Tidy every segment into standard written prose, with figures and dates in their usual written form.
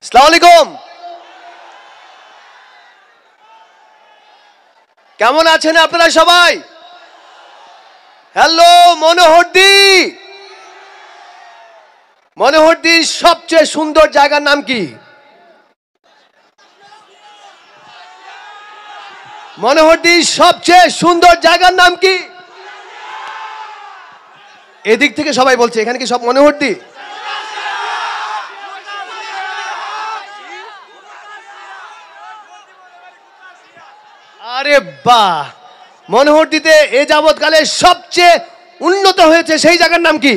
আসসালামু আলাইকুম। কেমন আছেন আপনারা সবাই? হ্যালো মনোহরদি। মনোহরদির সবচেয়ে সুন্দর জায়গার নাম কি? মনোহরদির সবচেয়ে সুন্দর জায়গার নাম কি? এদিক থেকে সবাই বলছে, এখানে কি সব মনোহরদি? আরে বাহ, মনোহরদিতে এ যাবৎকালে সবচেয়ে উন্নত হয়েছে সেই জায়গার নাম কি?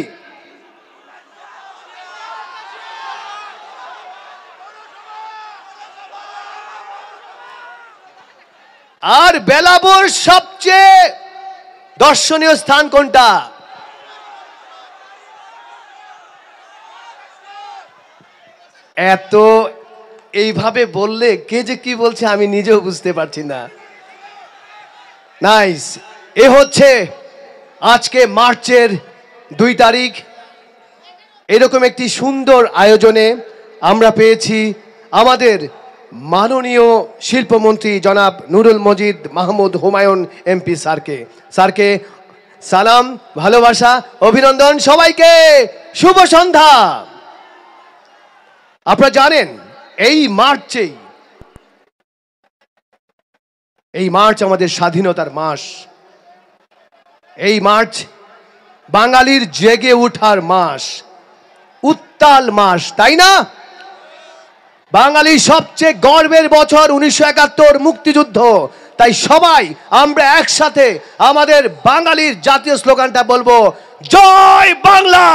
আর বেলাবুর সবচেয়ে দর্শনীয় স্থান কোনটা? এত এইভাবে বললে কে যে কি বলছে আমি নিজেও বুঝতে পারছি না। নাইস। এ হচ্ছে আজকে মার্চের 2 তারিখ। এরকম একটি সুন্দর আয়োজনে আমরা পেয়েছি আমাদের মাননীয় শিল্পমন্ত্রী জনাব নুরুল মজিদ মাহমুদ হুমায়ুন এমপি স্যারকে। স্যারকে সালাম, ভালোবাসা, অভিনন্দন। সবাইকে শুভ সন্ধ্যা। আপনারা জানেন এই মার্চ আমাদের স্বাধীনতার মাস। এই মার্চ বাঙালির জেগে ওঠার মাস, উত্তাল মাস, তাই না? বাঙালির সবচেয়ে গর্বের বছর 1971 মুক্তিযুদ্ধ। তাই সবাই আমরা একসাথে আমাদের বাঙালির জাতীয় স্লোগানটা বলবো, জয় বাংলা,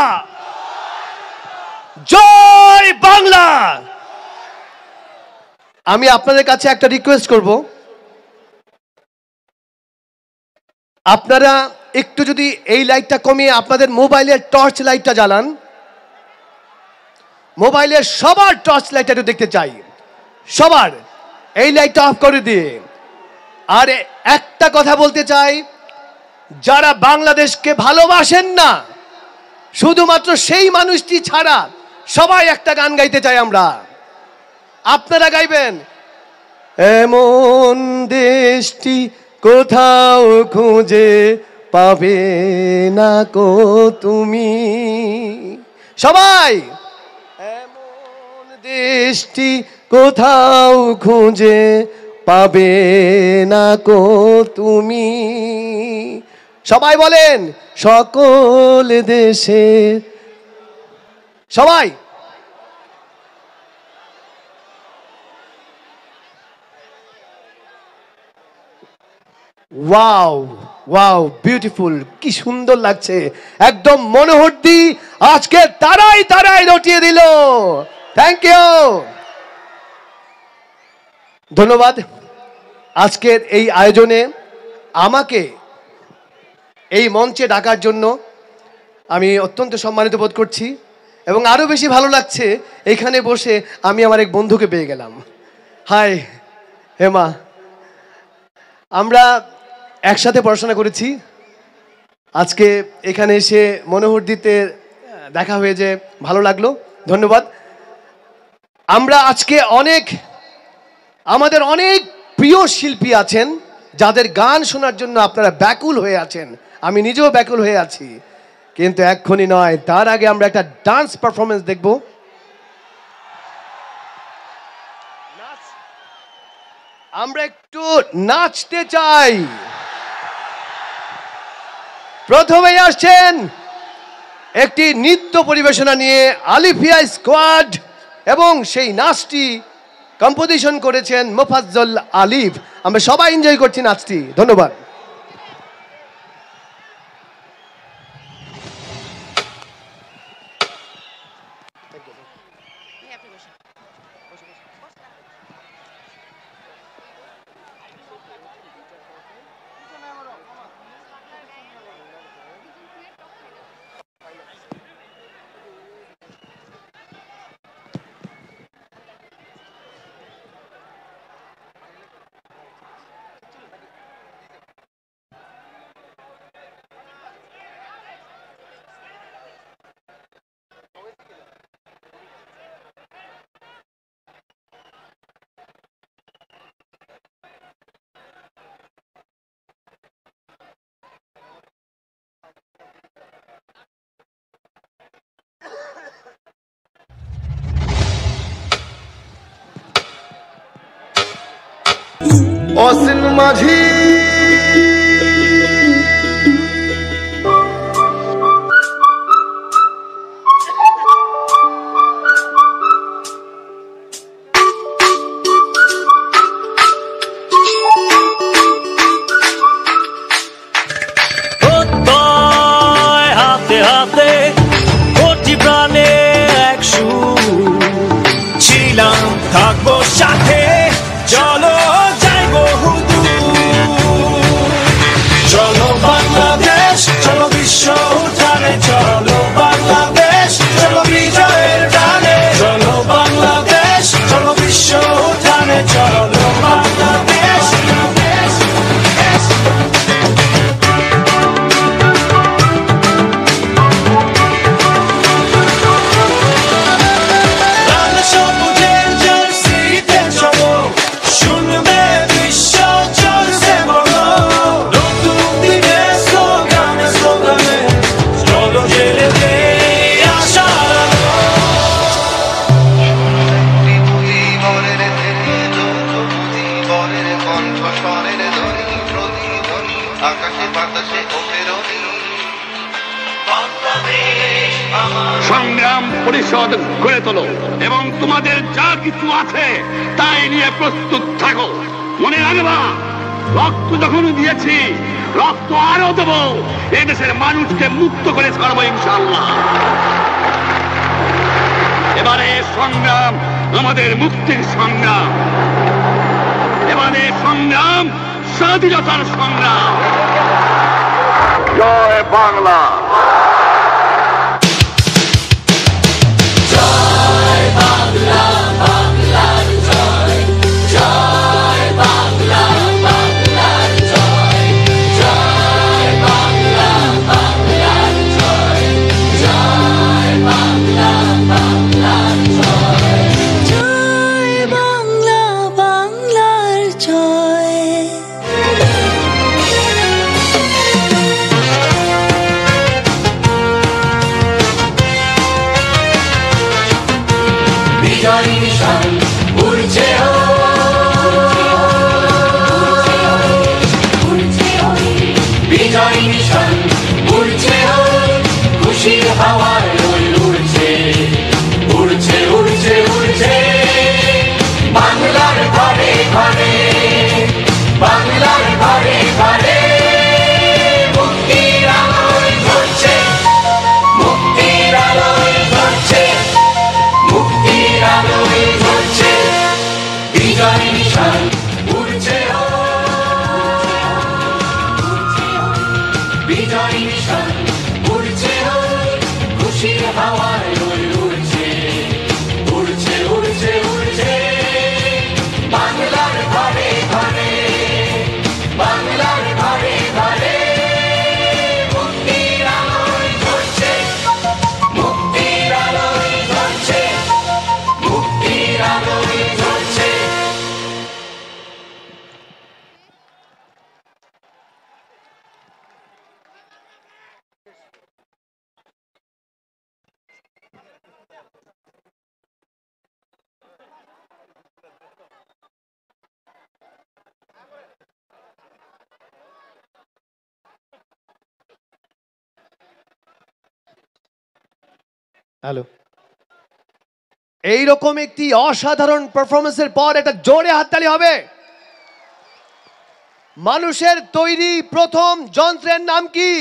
জয় বাংলা। আমি আপনাদের কাছে একটা রিকোয়েস্ট করব, আপনারা একটু যদি এই লাইটটা কমিয়ে আপনাদের মোবাইলের টর্চ লাইটটা জ্বালান। মোবাইলের সবার টর্চ লাইটটা একটু দেখতে চাই, সবার। এই লাইটটা অফ করে দিয়ে। আর একটা কথা বলতে চাই, যারা বাংলাদেশকে ভালোবাসেন না, শুধুমাত্র সেই মানুষটি ছাড়া সবাই একটা গান গাইতে চাই আমরা। আপনারা গাইবেন, এমন দেশটি কোথাও খুঁজে পাবে না কো তুমি। সবাই, এমন দেশটি কোথাও খুঁজে পাবে না কো তুমি। সবাই বলেন, সকল দেশের। সবাই ওয়াও, ওয়াও, বিউটিফুল, কি সুন্দর লাগছে। একদম মনোহরদি আজকে তারাই তারাই রটিয়ে দিল। থ্যাংক ইউ, ধন্যবাদ। আজকের এই আয়োজনে আমাকে এই মঞ্চে ডাকার জন্য আমি অত্যন্ত সম্মানিত বোধ করছি, এবং আরো বেশি ভালো লাগছে এখানে বসে আমি আমার এক বন্ধুকে পেয়ে গেলাম। হাই হেমা, আমরা একসাথে পড়াশোনা করেছি। আজকে এখানে এসে মনোহরদিতে দেখা হয়ে যে ভালো লাগলো, ধন্যবাদ। আমরা আজকে আমাদের অনেক প্রিয় শিল্পী আছেন যাদের গান শোনার জন্য আপনারা ব্যাকুল হয়ে আছেন। আমি নিজেও ব্যাকুল হয়ে আছি, কিন্তু এক্ষুনি নয়, তার আগে আমরা একটা ডান্স পারফরমেন্স দেখব। আমরা একটু নাচতে চাই। প্রথমে আসছেন একটি নৃত্য পরিবেশনা নিয়ে আলিফিয়া স্কোয়াড, এবং সেই নাচটি কম্পোজিশন করেছেন মোফাজ্জল আলিফ। আমরা সবাই এনজয় করছি নাচটি। ধন্যবাদ। অসীন মাঝি থাকবো সাথে চলো যাই বহুদূর চলো বাংলাদেশ চলো বিশ্ব উঠানে চলো বাংলাদেশ চলো বিজয়ের টানে চলো বাংলাদেশ চলো বিশ্ব উঠানে চলো বাংলাদেশ সংগ্রাম পরিষদ গড়ে তোলো এবং তোমাদের যা কিছু আছে তাই নিয়ে প্রস্তুত থাকো। মনে রাখবা, রক্ত যখন দিয়েছি রক্ত আরো দেব, এই দেশের মানুষকে মুক্ত করে ছাড়বো ইনশাআল্লাহ। এবারে সংগ্রাম আমাদের মুক্তির সংগ্রাম, এবারে সংগ্রাম স্বাধীনতার সংগ্রাম। জয় বাংলা। হ্যালো, এইরকম একটি অসাধারণ পারফরমেন্সের পর একটা জোরে হাততালি হবে। মানুষের তৈরি প্রথম যন্ত্রের নাম কি?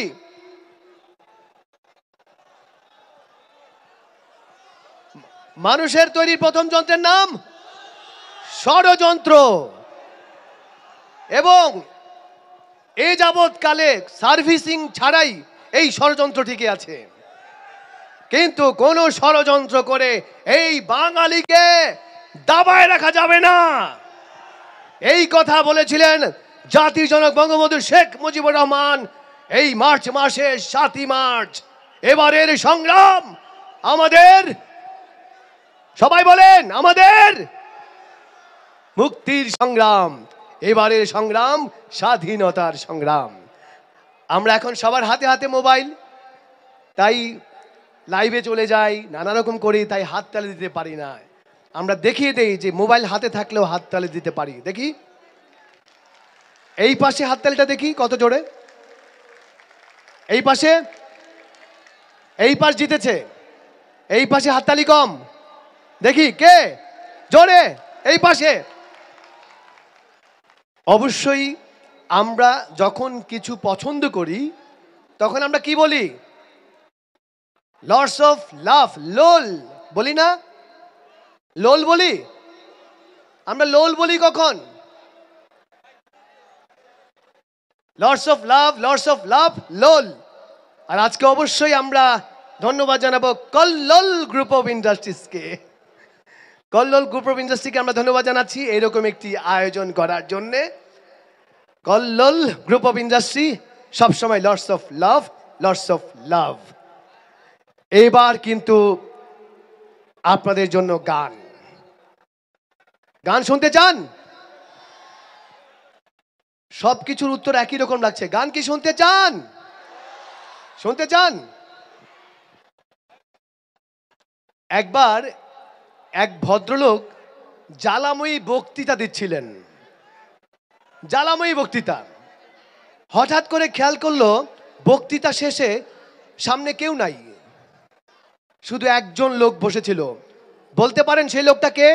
মানুষের তৈরি প্রথম যন্ত্রের নাম ষড়যন্ত্র। এবং এ যাবৎকালে সার্ভিসিং ছাড়াই এই ষড়যন্ত্র টিকে আছে, কিন্তু কোন ষড়যন্ত্র করে এই বাঙালিকে দাবায় রাখা যাবে না। এই কথা বলেছিলেন জাতির জনক বঙ্গবন্ধু শেখ মুজিবুর রহমান এই মার্চ মাসে ৭ই মার্চ। এবারের সংগ্রাম আমাদের, সবাই বলেন, আমাদের মুক্তির সংগ্রাম। এবারের সংগ্রাম স্বাধীনতার সংগ্রাম। আমরা এখন সবার হাতে হাতে মোবাইল, তাই লাইভে চলে যাই, নানা রকম করি, তাই হাততালি দিতে পারি না। আমরা দেখিয়ে দেই যে মোবাইল হাতে থাকলেও হাততালি দিতে পারি। দেখি এই পাশে হাততালিটা দেখি কত জোরে। এই পাশে, এই পাশ জিতেছে, এই পাশে হাততালি কম, দেখি কে জোরে। এই পাশে। অবশ্যই আমরা যখন কিছু পছন্দ করি তখন আমরা কি বলি? লর্ডস অফ লাভ, লোল বলি না? লোল বলি আমরা, লোল বলি কখন? Lords of love, lords of love, lol. আর আজকে অবশ্যই আমরা ধন্যবাদ জানাবো কল্লোল গ্রুপ অফ ইন্ডাস্ট্রিজকে। কল্লোল গ্রুপ অফ ইন্ডাস্ট্রিকে আমরা ধন্যবাদ জানাচ্ছি এরকম একটি আয়োজন করার জন্যে। কল্লোল গ্রুপ অফ ইন্ডাস্ট্রি সবসময় lords of love, lords of love. এবার কিন্তু আপনাদের জন্য গান। গান শুনতে চান? সবকিছুর উত্তর একই রকম লাগছে। গান কি শুনতে চান? শুনতে চান? একবার এক ভদ্রলোক জ্বালাময়ী বক্তৃতা দিচ্ছিলেন, জ্বালাময়ী বক্তৃতা। হঠাৎ করে খেয়াল করলো বক্তৃতা শেষে সামনে কেউ নাই, শুধু একজন লোক বসেছিল। বলতে পারেন সেই লোকটা কে?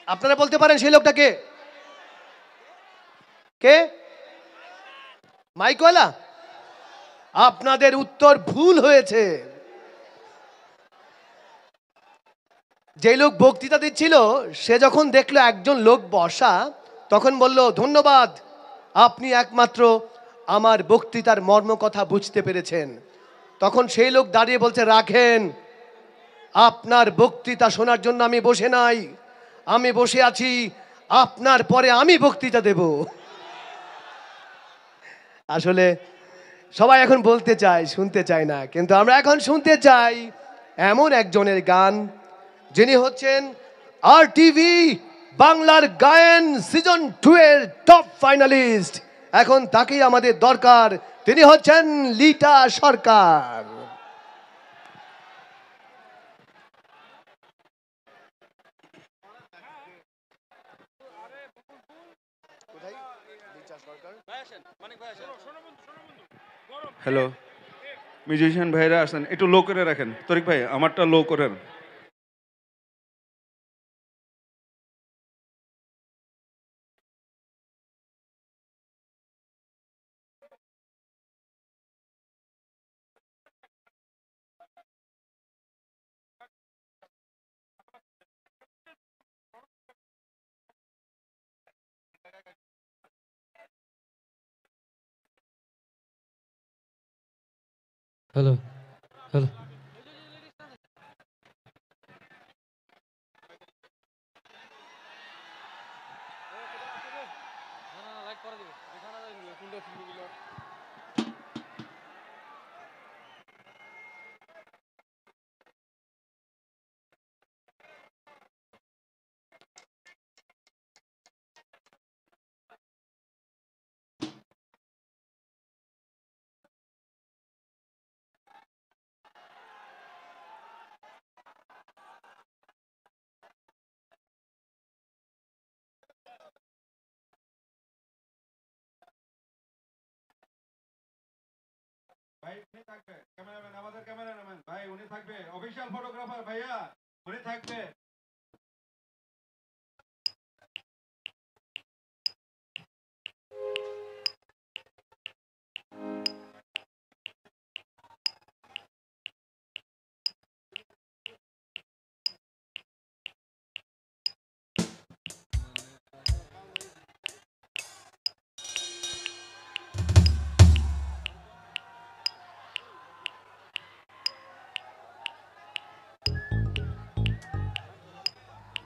আপনারা বলতে পারেন সেই লোকটা কে? কে? মাইকওয়ালা? আপনাদের উত্তর ভুল হয়েছে। যে লোক বক্তৃতা দিচ্ছিল সে যখন দেখলো একজন লোক বসা, তখন বলল, ধন্যবাদ, আপনি একমাত্র আমার বক্তৃতার মর্ম কথা বুঝতে পেরেছেন। তখন সেই লোক দাঁড়িয়ে বলছে, রাখেন, আপনার বক্তৃতা শোনার জন্য আমি বসে নাই, আমি বসে আছি আপনার পরে আমি বক্তৃতা দেব। আসলে সবাই এখন বলতে চায়, শুনতে চায় না, কিন্তু আমরা এখন শুনতে চাই এমন একজনের গান যিনি হচ্ছেন RTV বাংলার গায়ন সিজন 2 এর টপ ফাইনালিস্ট। এখন তাকেই আমাদের দরকার। তিনি হচ্ছেন লিটা সরকার। হ্যালো, মিউজিশিয়ান ভাইরা আসেন, একটু লো করে রাখেন। তরিক ভাই, আমারটা লো করেন। Hello hello. ভাই উনি থাকবে, ক্যামেরাম্যান, আমাদের ক্যামেরাম্যান ভাই উনি থাকবে, অফিশিয়াল ফটোগ্রাফার ভাইয়া উনি থাকবে।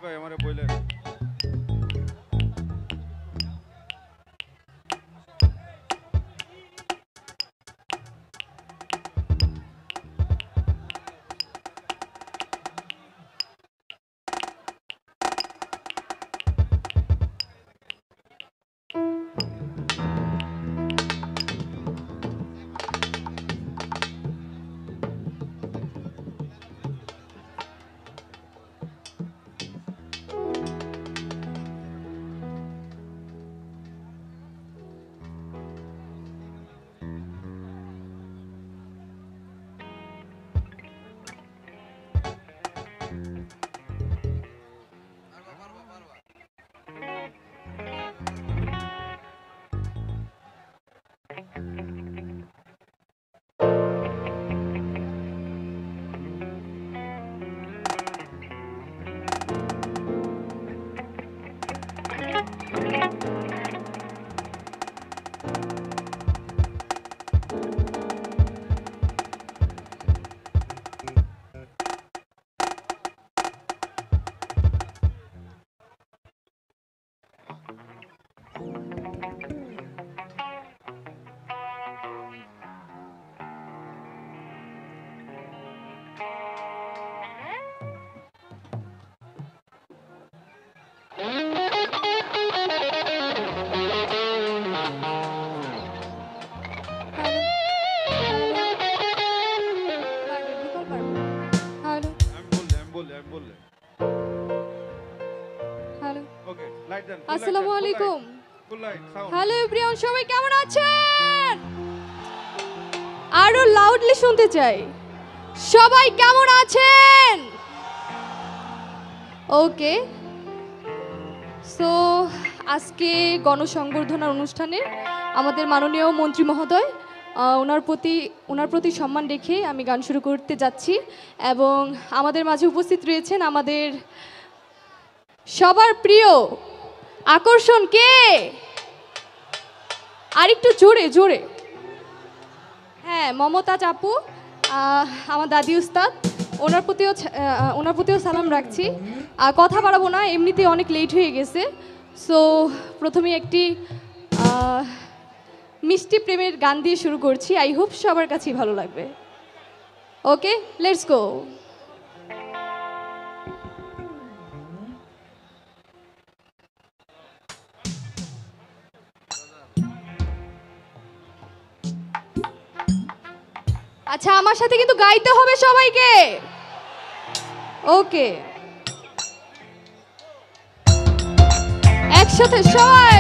ভাই আমারে বললেন আসসালামু আলাইকুম। হ্যালো এভরিওয়ান, সবাই কেমন আছেন? আরো লাউডলি শুনতে চাই, সবাই কেমন আছেন? ওকে, সো আজকে গণসংবর্ধনা অনুষ্ঠানে আমাদের মাননীয় মন্ত্রী মহোদয় ওনার প্রতি সম্মান রেখে আমি গান শুরু করতে যাচ্ছি। এবং আমাদের মাঝে উপস্থিত রয়েছেন আমাদের সবার প্রিয় আকর্ষণ কে? আরেকটু জোরে জোরে। হ্যাঁ, মমতাজ আপু, আমার দাদি উস্তাদ, ওনার প্রতিও সালাম রাখছি। কথা বাড়াবো না, এমনিতে অনেক লেট হয়ে গেছে। সো প্রথমে একটি মিষ্টি প্রেমের গান দিয়ে শুরু করছি। আই হোপ সবার কাছেই ভালো লাগবে। ওকে, লেটস গো। আচ্ছা, আমার সাথে কিন্তু গাইতে হবে সবাইকে। ওকে, একসাথে সবাই।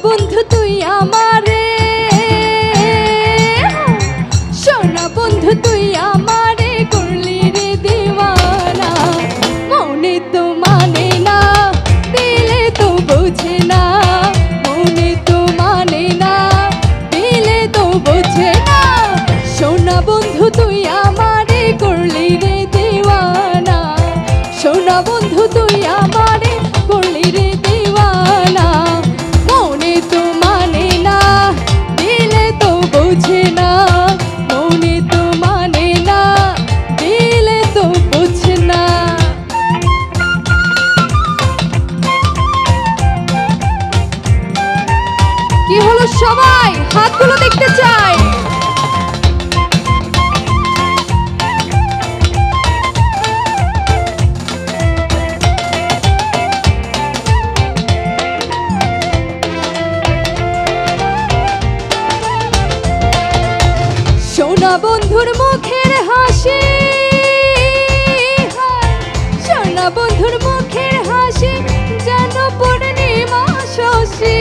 বন্ধু তুই আমারে, সোনা বন্ধু তুই আমারে করলি রে দিওয়ানা। মনে তো মানে না, দিলে তো বোঝে না। মনে তো মানে না, দিলে তো বোঝে না। সোনা বন্ধু তুই আমারে করলি রে দিওয়ানা। সোনা বন্ধু তুই আমারে করলি রে দিওয়ানা। মনে তো মানে না, দিলে তো বোঝে না। মনে তো মানে না, দিলে তো বোঝে না। কি হলো সবাই? হাতগুলো দেখতে চাই। সোনা বন্ধুর মুখের হাসি, সোনা বন্ধুর মুখের হাসি যেন পূর্ণিমা শশী।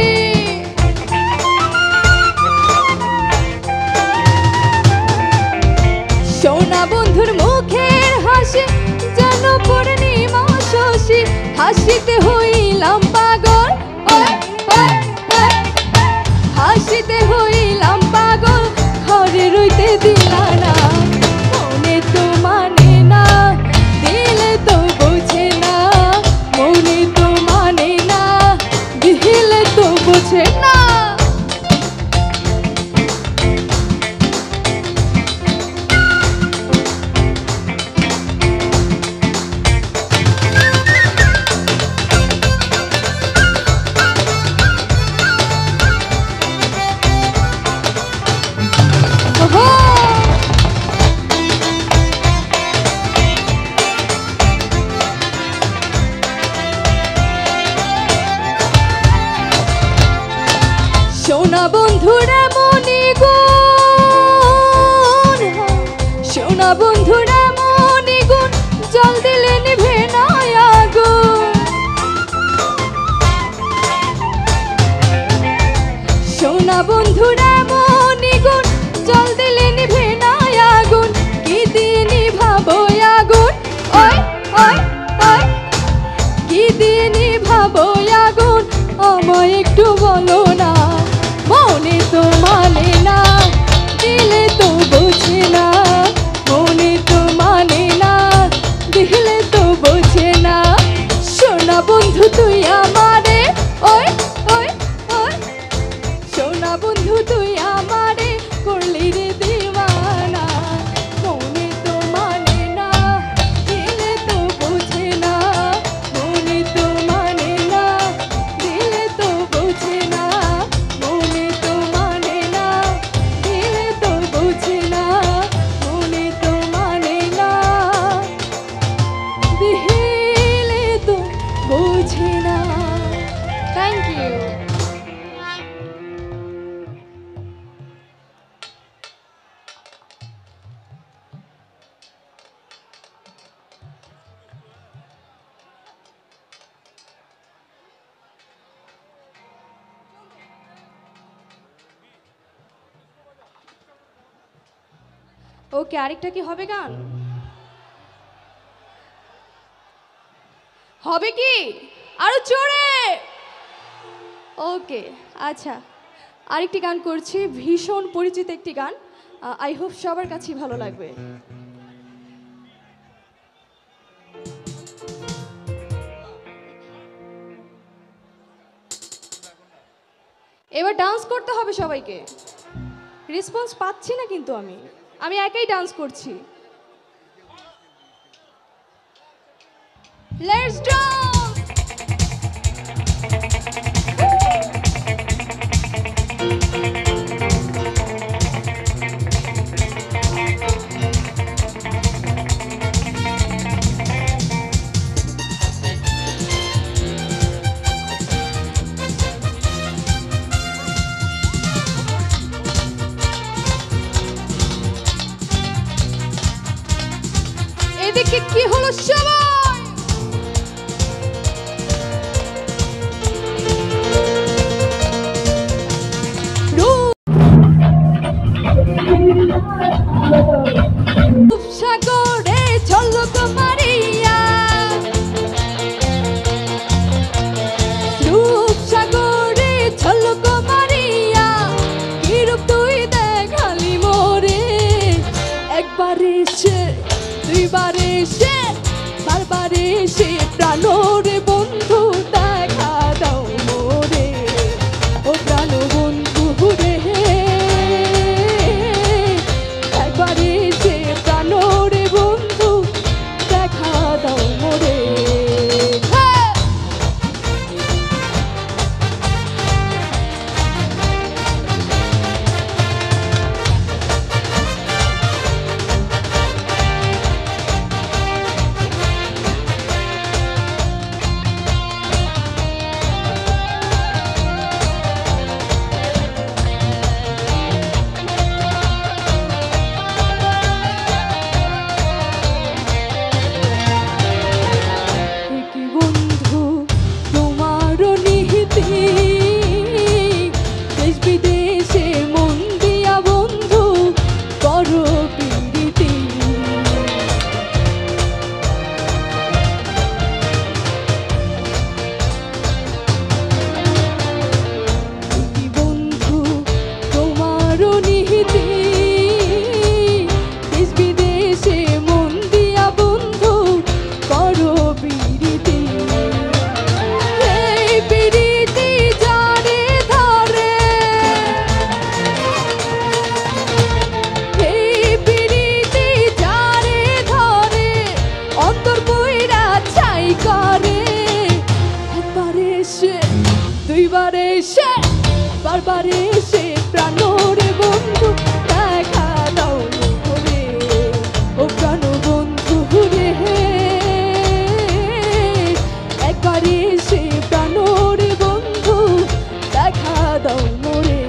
সোনা বন্ধুর মুখের হাসি যেন পূর্ণিমা শশী। হাসিতে হইলাম পাগল, হাসিতে হইলাম পাগল, ঘরে রইতে দিলা না। মনে তো মানে না, দিলে তো বোঝে না। মনে তো মানে না, দিলে তো বোঝে না। সোনা বন্ধুরা মনি গুণ, সোনা বন্ধুরা মনি গুণ, জল দিলে নিভে না আগুন। সোনা বন্ধুরা মনি গুণ, জল দিলে নিভে না আগুন। কি দিয়ে নিভাবো আগুন, ওই ওই ওই, কি দিয়ে নিভাবো আগুন, আমায় একটু বলো না। মনে তো মানে না, দিলে তো বোঝে না। মনে তো মানে না, দিলে তো বোঝে না। সোনা বন্ধু তুই আমারে, ওই ওই ওই, সোনা বন্ধু তুই আমারে করলি রে দিওয়ানা। মনে তো মানে না, দিলে তো বোঝে না। মনে তো মানে না, দিলে তো বোঝে না। মনে তো মানে না, দিলে তো বোঝে না। মনে তো মানে না, দিলে তো বোঝে না। Thank you. ওকে, আরেকটা কি হবে গান? হবে কি আরো জোরে? ওকে, আচ্ছা, আরেকটি গান করছি, ভীষণ পরিচিত একটি গান। আই হোপ সবার কাছেই ভালো লাগবে। এবার ডান্স করতে হবে সবাইকে। রেসপন্স পাচ্ছি না কিন্তু আমি একাই ডান্স করছি। Let's dance. এদিকে কি হলো সবাই? সাগরে ঝলক মারিয়া, রূপসাগরে ঝলক মারিয়া, কিরূপ তুই দেখালি মোরে। একবার এসে, দুইবার এসে, বারবার এসে, প্রাণরে বন্ধু দেখা দাও মোরে। ও প্রাণ বন্ধু রে, একবার এসে প্রাণরে বন্ধু দেখা দাও মোরে। দুইবার এসে, বারবার এসে, প্রাণরে বন্ধু দেখা দাও মোরে। ও প্রাণ বন্ধু রে, একবার এসে প্রাণরে বন্ধু দেখা দাও মোরে।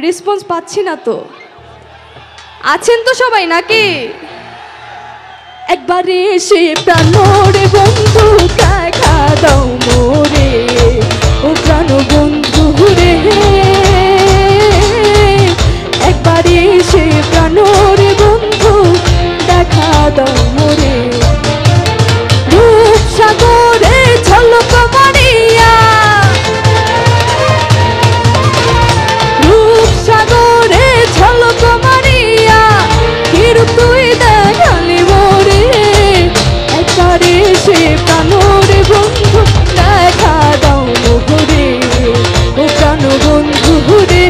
রেসপন্স পাচ্ছি না তো। আছেন তো সবাই নাকি? একবারে এসে প্রাণরে বন্ধু দেখা দাও মোরে, ও প্রাণ বন্ধু রে। একবারে এসে প্রাণরে বন্ধু দেখা দাও মোরে। রূপসাগরে ঝলক মারিয়া, রূপসাগরে ঝলক মারিয়া কিরূপ তুই দেখালি মোরে। একবারে সে প্রাণরে বন্ধু দেখা দাও মোরে, ও প্রাণ বন্ধু রে।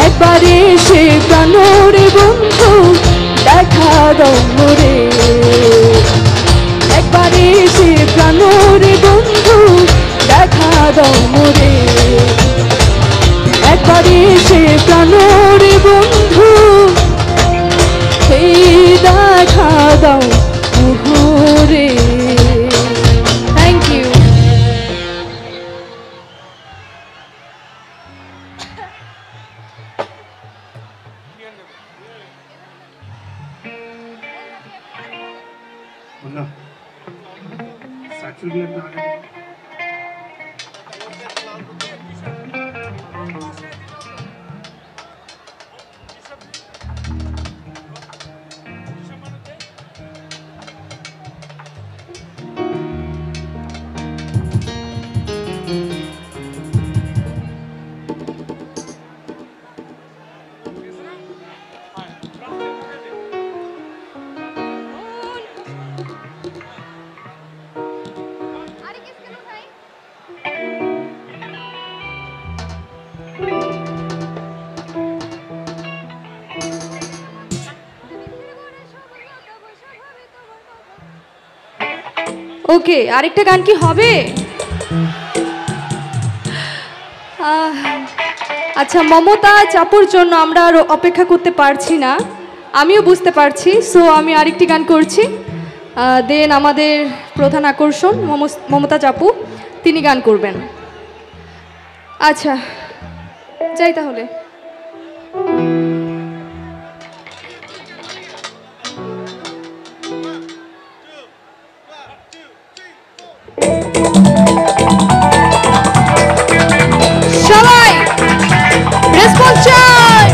একবারে সে প্রাণরে বন্ধু দেখা দাও মোরে। একবারে সে প্রাণরে বন্ধু দেখা দাও মোরে। একবারে সে প্রাণরে বন্ধু সেই দেখা দাও মোরে। Thank you. ওকে, আরেকটা গান কি হবে? আচ্ছা, মমতা চাপুর জন্য আমরা আর অপেক্ষা করতে পারছি না, আমিও বুঝতে পারছি। সো আমি আরেকটি গান করছি, দেন আমাদের প্রধান আকর্ষণ মমতা চাপু, তিনি গান করবেন। আচ্ছা, যাই তাহলে। সবাই রেসপন্স চাই।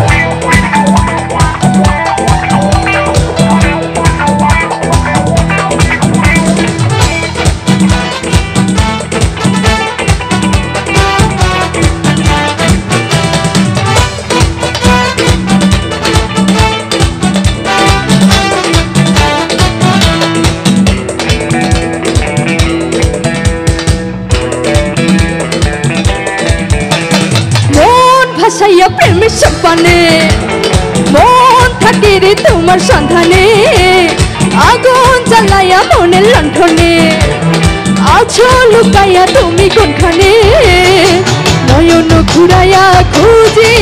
ভাসাইয়া প্রেমের সপানে মন থাকে রে তোমার সন্ধানে, আগুন জ্বালাইয়া মনের লণ্ঠনে আছো লুকাইয়া তুমি কোনখানে। নয়ন ঘুরাইয়া খুঁজি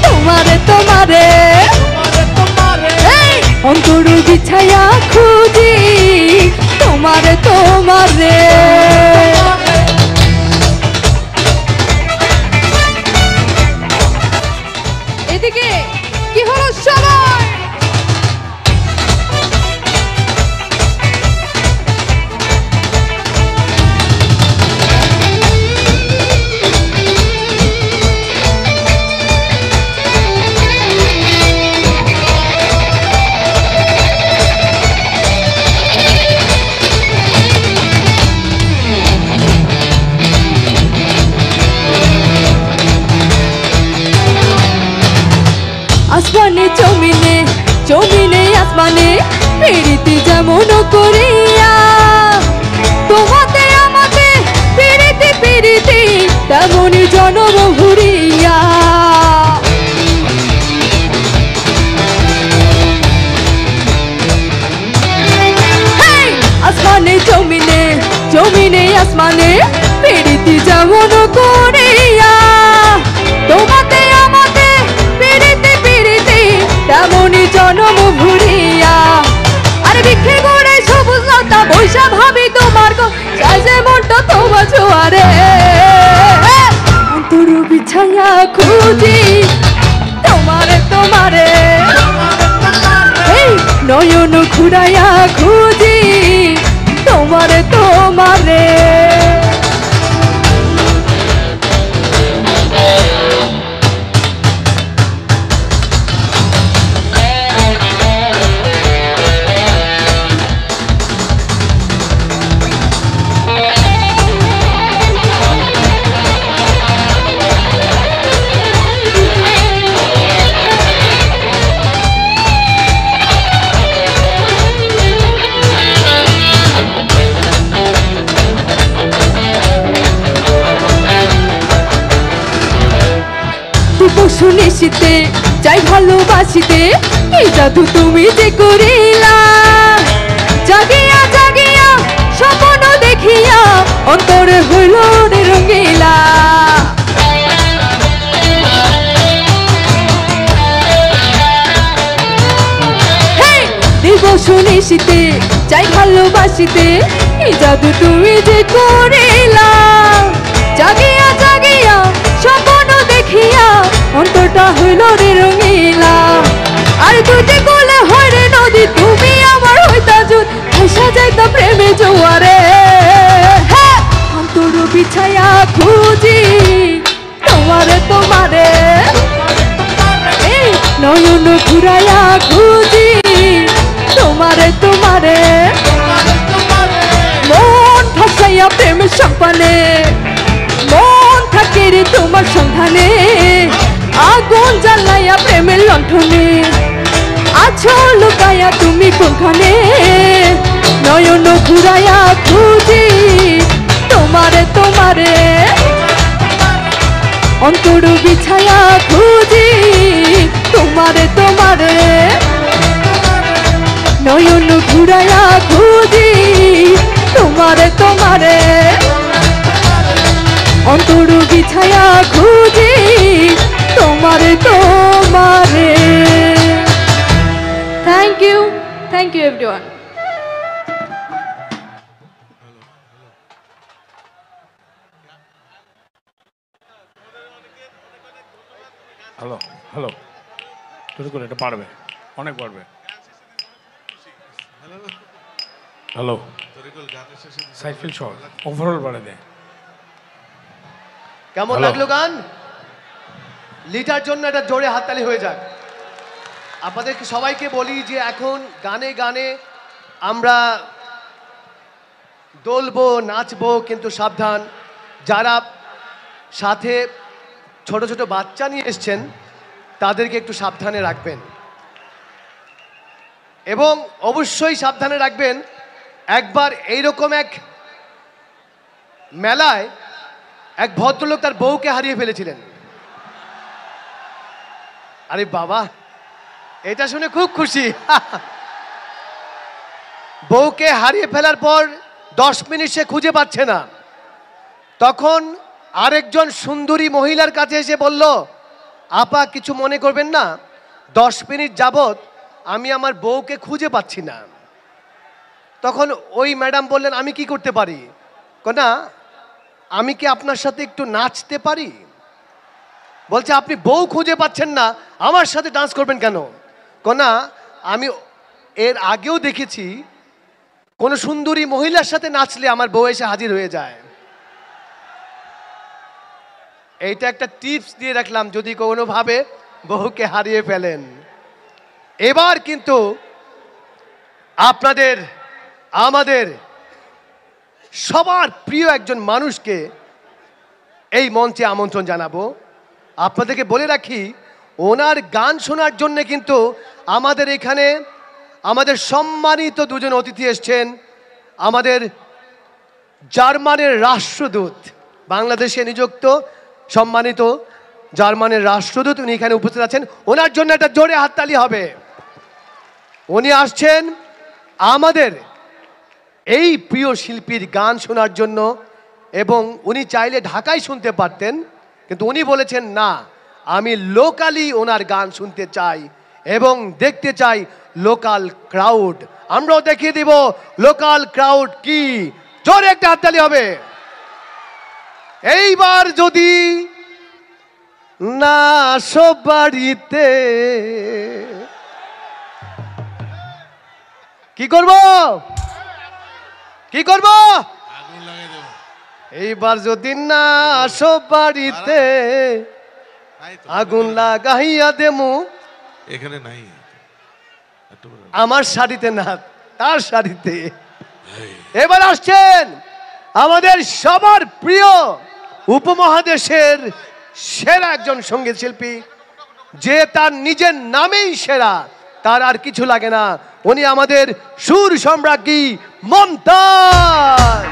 তোমারে তোমারে, অন্তর বিছাইয়া খুঁজি তোমারে তোমারে। এদিকে কি হলো সবাই? আসমানে জমিনে, জমিনে আসমানে প্রীতি যেমন করিয়া, তোমাতে আমাতে প্রীতি প্রীতি তেমনি জনম ঘুরিয়া। আসমানে জমিনে, জমিনে আসমানে প্রীতি যেমন করিয়া, তোমাতে আমাতে প্রীতি প্রীতি তেমনি জনম ঘুরিয়া। আরে বিক্ষে গোড়ায় সবুজ লতা বৈশা ভাবি তোমার গো, চাইছে মনটা তোমার জোয়ারে। অন্তর ঘুরাইয়া খুঁজি তোমারে তোমারে। শুনিসিতে যাই ভালোবাসিতে এই জাদু তুমি যে করিলা, জাগিয়া জাগিয়া স্বপ্ন দেখিয়া অন্তরে হইল রে রঙিলা। দিব শুনিসিতে যাই ভালোবাসিতে এই জাদু তুমি যে করিলা, জাগিয়া জাগিয়া স্বপ্ন দেখিয়া অন্তরটা হইল রে রঙিলা। আর দুটি কোলে হয় রে নদী তুমি আমার হইতা জুত ভাইসা যাইতা প্রেমে জোয়ারে। অন্তর বিছায়া খুঁজি তোমারে তোমারে, নয়ন ঘুরাইয়া খুঁজি তোমারে তোমারে। মন ভাসাইয়া প্রেমের সম্পানে, মন থাকে রে তোমার সন্ধানে, আগুন জ্বালাইয়া প্রেমের লণ্ঠনে আছো লুকাইয়া তুমি কোনখানে। নয়ন ঘুরাইয়া খুঁজি তোমারে তোমারে, অন্তর বিছায়া খুঁজি তোমারে তোমারে। নয়ন ঘুরাইয়া খুঁজি তোমারে তোমারে, অন্তর বিছায়া খুঁজি তোমারে তোমারে। Thank you everyone. Hello hello, শুরু করে এটা পারবে, অনেক পারবে। হ্যালো সাইফিল সহ ওভারঅল বাড়ে দেয়। কেমন Hello. লাগলো গান? লিটার জন্য একটা জোরে হাততালি হয়ে যাক। আপনাদেরকে সবাইকে বলি যে এখন গানে গানে আমরা দোলবো নাচবো, কিন্তু সাবধান, যারা সাথে ছোট ছোট বাচ্চা নিয়ে এসছেন তাদেরকে একটু সাবধানে রাখবেন, এবং অবশ্যই সাবধানে রাখবেন। একবার এইরকম এক মেলায় এক ভদ্রলোক তার বউকে হারিয়ে ফেলেছিলেন। আরে বাবা, এটা শুনে খুব খুশি। বউকে হারিয়ে ফেলার পর 10 মিনিট সে খুঁজে পাচ্ছে না। তখন আরেকজন সুন্দরী মহিলার কাছে এসে বলল, আপা কিছু মনে করবেন না, 10 মিনিট যাবত আমি আমার বউকে খুঁজে পাচ্ছি না। তখন ওই ম্যাডাম বললেন, আমি কি করতে পারি? না, আমি কি আপনার সাথে একটু নাচতে পারি? বলছে, আপনি বউ খুঁজে পাচ্ছেন না, আমার সাথে ডান্স করবেন কেন? না, আমি এর আগেও দেখেছি কোনো সুন্দরী মহিলার সাথে নাচলে আমার বউ এসে হাজির হয়ে যায়। এইটা একটা টিপস দিয়ে রাখলাম, যদি কোনোভাবে বউকে হারিয়ে ফেলেন। এবার কিন্তু আপনাদের আমাদের সবার প্রিয় একজন মানুষকে এই মঞ্চে আমন্ত্রণ জানাবো। আপনাদেরকে বলে রাখি, ওনার গান শোনার জন্য কিন্তু আমাদের এখানে আমাদের সম্মানিত দুজন অতিথি এসছেন। আমাদের জার্মানের রাষ্ট্রদূত, বাংলাদেশে নিযুক্ত সম্মানিত জার্মানের রাষ্ট্রদূত, উনি এখানে উপস্থিত আছেন। ওনার জন্য একটা জোরে হাততালি হবে। উনি আসছেন আমাদের এই প্রিয় শিল্পীর গান শোনার জন্য, এবং উনি চাইলে ঢাকায় শুনতে পারতেন, কিন্তু উনি বলেছেন না, আমি লোকালি ওনার গান শুনতে চাই এবং দেখতে চাই লোকাল ক্রাউড। আমরাও দেখিয়ে দিব লোকাল ক্রাউড কি। জোরে একটা হাততালি হবে। এইবার যদি না সব বাড়িতে, কি কি করব, কি করব? এইবার যদি না আসো বাড়িতে আগুন লাগাইয়া দেমু। এখানে নাই, আমার শাড়িতে না, তার শাড়িতে। এবার আসছেন আমাদের সবার প্রিয় উপমহাদেশের সেরা একজন সঙ্গীত শিল্পী, যে তার নিজের নামেই সেরা, তার আর কিছু লাগে না। উনি আমাদের সুর সম্রাজ্ঞী মমতাজ।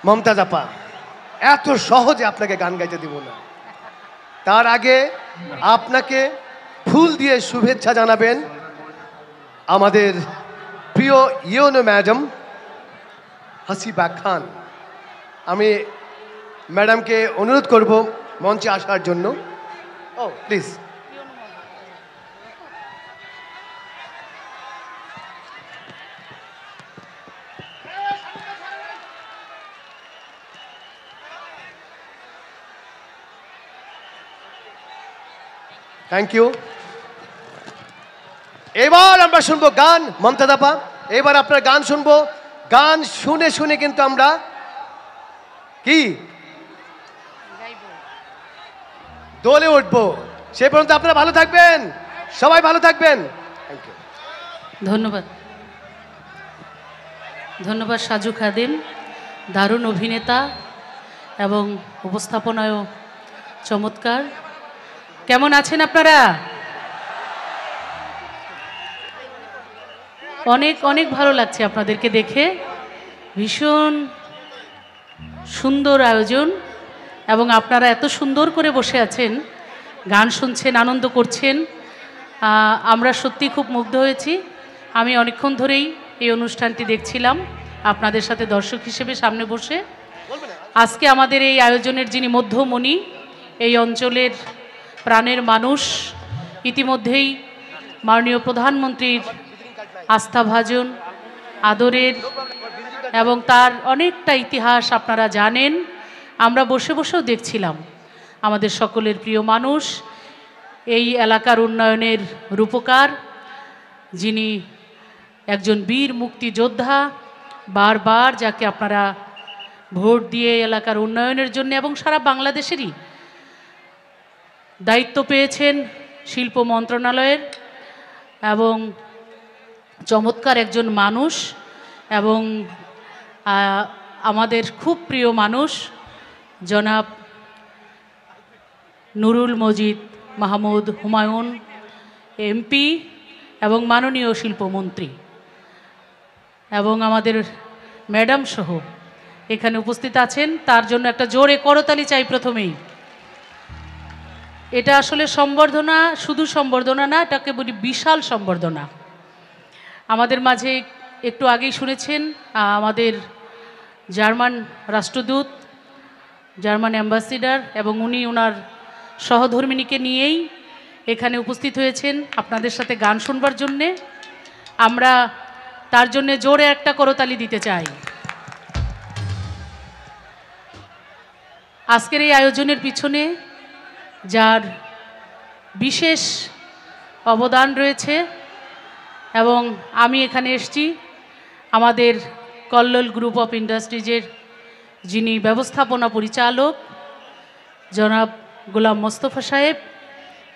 মমতাজ আপা, এত সহজে আপনাকে গান গাইতে দিব না। তার আগে আপনাকে ফুল দিয়ে শুভেচ্ছা জানাবেন আমাদের প্রিয় ইউনো ম্যাডাম হাসিবা খান। আমি ম্যাডামকে অনুরোধ করব মঞ্চে আসার জন্য। ও প্লিজ। Thank you. এবার আমরা শুনবো গান। মমতাজ আপা, এবার আপনার গান শুনবো। গান শুনে শুনে কিন্তু আমরা কি দোলে উঠবো। সে পর্যন্ত আপনারা ভালো থাকবেন, সবাই ভালো থাকবেন। Thank you. ধন্যবাদ, ধন্যবাদ সাজু খাদেম, দারুণ অভিনেতা এবং উপস্থাপনায়ও চমৎকার। কেমন আছেন আপনারা? অনেক অনেক ভালো লাগছে আপনাদেরকে দেখে। ভীষণ সুন্দর আয়োজন এবং আপনারা এত সুন্দর করে বসে আছেন, গান শুনছেন, আনন্দ করছেন। আমরা সত্যি খুব মুগ্ধ হয়েছি। আমি অনেকক্ষণ ধরেই এই অনুষ্ঠানটি দেখছিলাম আপনাদের সাথে দর্শক হিসেবে সামনে বসে। আজকে আমাদের এই আয়োজনের যিনি মধ্যমণি, এই অঞ্চলের প্রাণের মানুষ, ইতিমধ্যেই মাননীয় প্রধানমন্ত্রীর আস্থাভাজন, আদরের, এবং তার অনেকটা ইতিহাস আপনারা জানেন। আমরা বসে বসেও দেখছিলাম আমাদের সকলের প্রিয় মানুষ, এই এলাকার উন্নয়নের রূপকার, যিনি একজন বীর মুক্তিযোদ্ধা, বারবার যাকে আপনারা ভোট দিয়ে এলাকার উন্নয়নের জন্য এবং সারা বাংলাদেশেরই দায়িত্ব পেয়েছেন শিল্প মন্ত্রণালয়ের, এবং চমৎকার একজন মানুষ এবং আমাদের খুব প্রিয় মানুষ জনাব নুরুল মজিদ মাহমুদ হুমায়ুন এমপি এবং মাননীয় শিল্পমন্ত্রী এবং আমাদের ম্যাডাম সহ এখানে উপস্থিত আছেন। তার জন্য একটা জোরে করতালি চাই প্রথমেই। এটা আসলে সম্বর্ধনা, শুধু সম্বর্ধনা না, এটাকে বলি বিশাল সম্বর্ধনা। আমাদের মাঝে একটু আগেই শুনেছেন আমাদের জার্মান রাষ্ট্রদূত, জার্মান অ্যাম্বাসিডার, এবং উনি ওনার সহধর্মিণীকে নিয়েই এখানে উপস্থিত হয়েছেন আপনাদের সাথে গান শুনবার জন্যে। আমরা তার জন্যে জোরে একটা করতালি দিতে চাই। আজকের এই আয়োজনের পিছনে যার বিশেষ অবদান রয়েছে, এবং আমি এখানে এসেছি আমাদের কল্লোল গ্রুপ অফ ইন্ডাস্ট্রিজের যিনি ব্যবস্থাপনা পরিচালক জনাব গোলাম মোস্তফা সাহেব,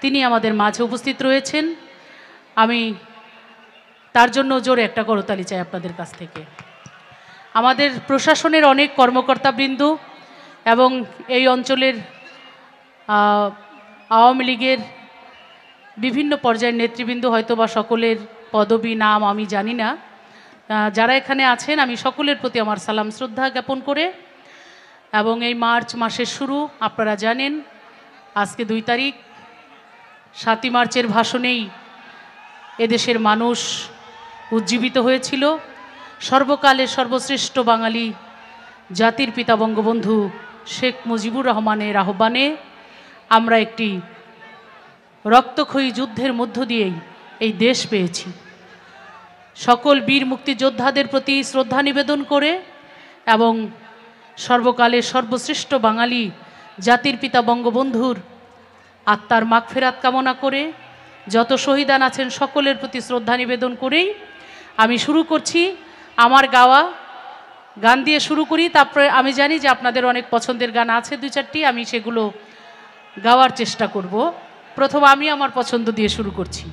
তিনি আমাদের মাঝে উপস্থিত রয়েছেন। আমি তার জন্য জোরে একটা করতালি চাই আপনাদের কাছ থেকে। আমাদের প্রশাসনের অনেক কর্মকর্তাবৃন্দ এবং এই অঞ্চলের আওয়ামী লীগের বিভিন্ন পর্যায়ের নেতৃবৃন্দ, হয়তো বা সকলের পদবী নাম আমি জানি না, যারা এখানে আছেন আমি সকলের প্রতি আমার সালাম শ্রদ্ধা জ্ঞাপন করে, এবং এই মার্চ মাসের শুরু আপনারা জানেন, আজকে 2 তারিখ, 7ই মার্চের ভাষণেই এদেশের মানুষ উজ্জীবিত হয়েছিল। সর্বকালের সর্বশ্রেষ্ঠ বাঙালি জাতির পিতা বঙ্গবন্ধু শেখ মুজিবুর রহমানের আহ্বানে আমরা একটি রক্তক্ষয়ী যুদ্ধের মধ্য দিয়েই এই দেশ পেয়েছি। সকল বীর মুক্তিযোদ্ধাদের প্রতি শ্রদ্ধা নিবেদন করে এবং সর্বকালের সর্বশ্রেষ্ঠ বাঙালি জাতির পিতা বঙ্গবন্ধুর আত্মার মাগফিরাত কামনা করে যত শহীদান আছেন সকলের প্রতি শ্রদ্ধা নিবেদন করেই আমি শুরু করছি আমার গাওয়া গান দিয়ে শুরু করি। তারপরে আমি জানি যে আপনাদের অনেক পছন্দের গান আছে 2-4টি, আমি সেগুলো গাওয়ার চেষ্টা করব। প্রথম আমি আমার পছন্দ দিয়ে শুরু করছি।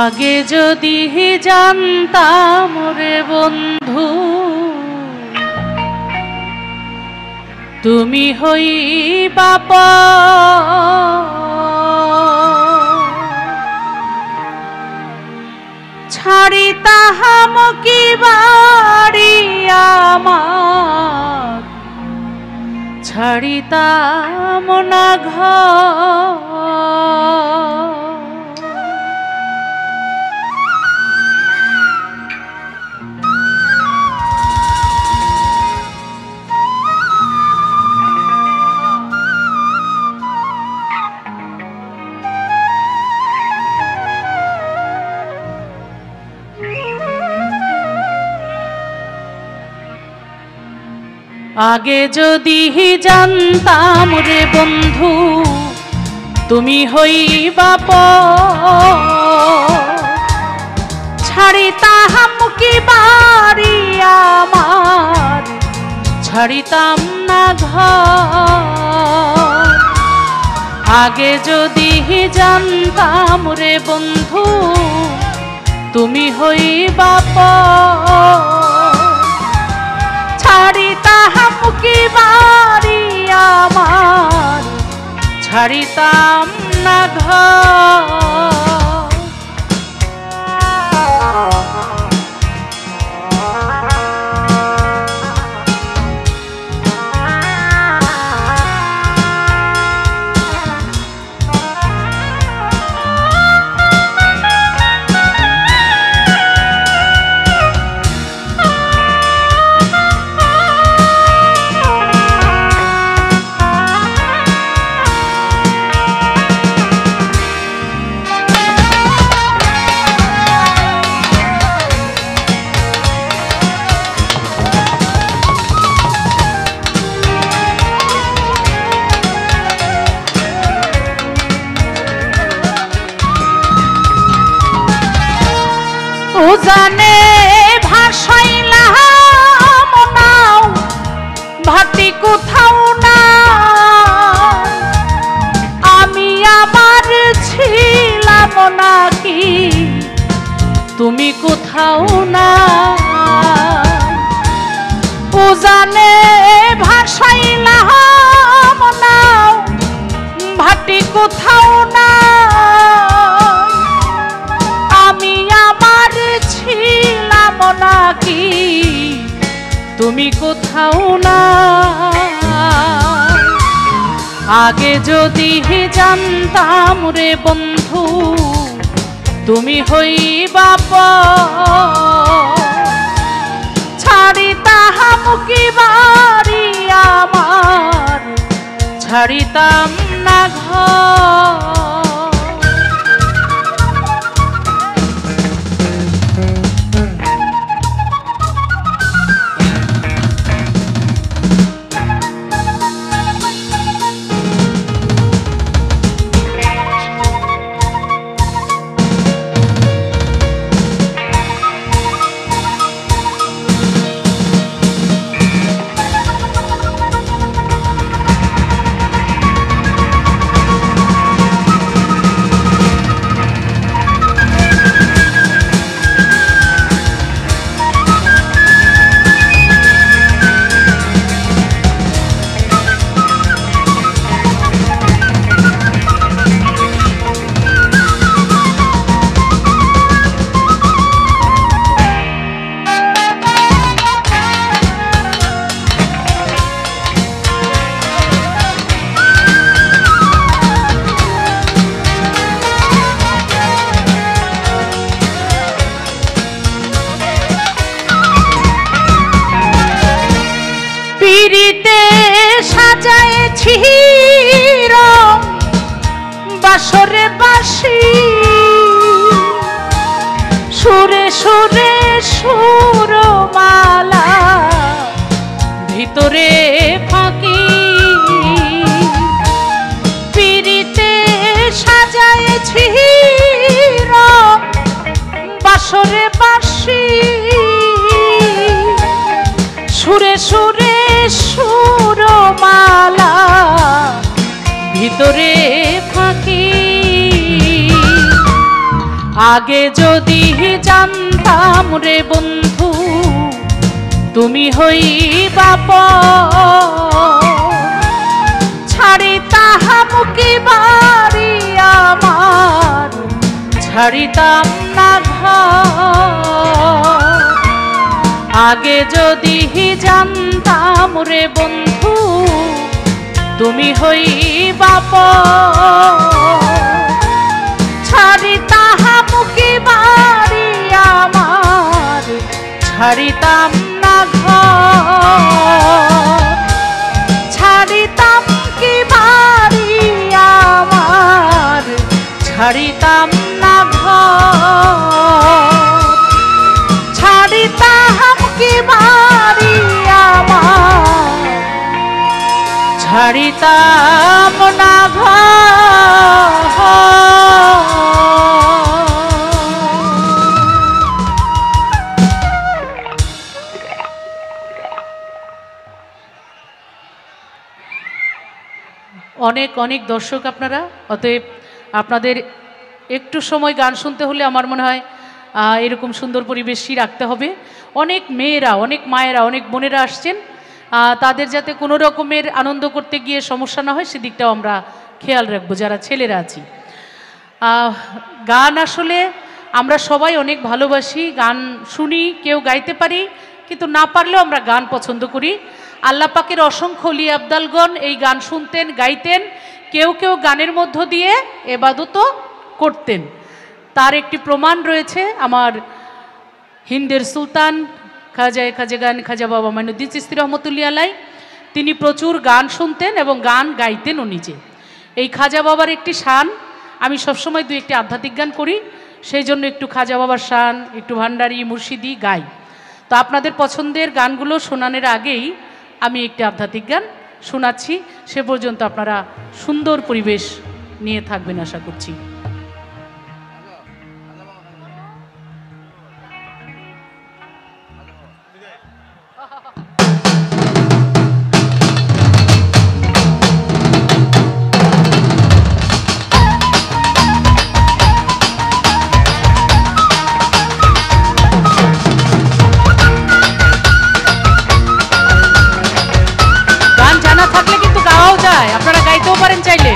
আগে যদি জানতাম রে বন্ধু তুমি হইবা ছাড়িতাম কি বাড়ি আমার, ছাড়িতাম না ঘর। আগে যদি জানতাম রে বন্ধু তুমি হইবা ছাড়িতাম কি বাড়ি আমার, ছাড়িতাম না ঘর। আগে যদি জানতাম রে বন্ধু তুমি হইবা ছাড়িতাম কি বাড়ি আমার, ছাড়িতাম না ঘর। উজানে ভাসাইলাম নাও ভাটি কোথাও না, আমি আবার ছিলাম নাকি তুমি কোথাও না। উজানে ভাসাইলাম নাও ভাটি কোথাও না, আমি আবার ছিলাম নাকি তুমি কোথাও না। আগে যদি জানতাম রে বন্ধু তুমি হইবা ছাড়িতাম কি বাড়ি আমার, ছাড়িতাম না ঘর। বাসরে বাসি সুরে সুরে সুরমালা ভিতরে ফাঁকি পিরিতে সাজায়েছি বাসরে বাসি সুরে সুরে সুরমালা ভিতরে ফাঁকি আগে যদি জানতাম রে বন্ধু তুমি হইবা ছাড়িতাম কি বাড়ি আমার ছাড়িতাম না ঘর আগে যদি জানতাম রে বন্ধু তুমি হইবা ছাড়িতাম কি বাড়ি আমার ছাড়িতাম না ঘর ছাড়িতাম কি বাড়ি আমার ছাড়িতাম না ঘর ছাড়িতাম কি বাড়ি আমার ছাড়িতাম না ঘর অনেক অনেক দর্শক আপনারা অতএব আপনাদের একটু সময় গান শুনতে হলে আমার মনে হয় এরকম সুন্দর পরিবেশই রাখতে হবে অনেক মেয়েরা অনেক মায়েরা অনেক বোনেরা আসছেন তাদের যাতে কোনো রকমের আনন্দ করতে গিয়ে সমস্যা না হয় সেদিকটাও আমরা খেয়াল রাখবো যারা ছেলেরা আছি গান আসলে আমরা সবাই অনেক ভালোবাসি গান শুনি কেউ গাইতে পারি কিন্তু না পারলেও আমরা গান পছন্দ করি আল্লাহ পাকের অসংখ্য ওলি আবদালগণ এই গান শুনতেন গাইতেন কেউ কেউ গানের মধ্য দিয়ে ইবাদতও করতেন তার একটি প্রমাণ রয়েছে আমার হিন্দের সুলতান খাজা বাবা মাইনুদ্দিন চিশতি রহমতুল্লাহ আলাইহি তিনি প্রচুর গান শুনতেন এবং গান গাইতেনও নিজে এই খাজা বাবার একটি শান আমি সবসময় দুই একটি আধ্যাত্মিক গান করি সেই জন্য একটু খাজা বাবার শান একটু ভান্ডারি মুর্শিদি গাই তো আপনাদের পছন্দের গানগুলো শোনানোর আগেই আমি একটি আধ্যাত্মিক গান শোনাচ্ছি সে পর্যন্ত আপনারা সুন্দর পরিবেশ নিয়ে থাকবেন আশা করছি আপনারা গাইতেও পারেন চাইলে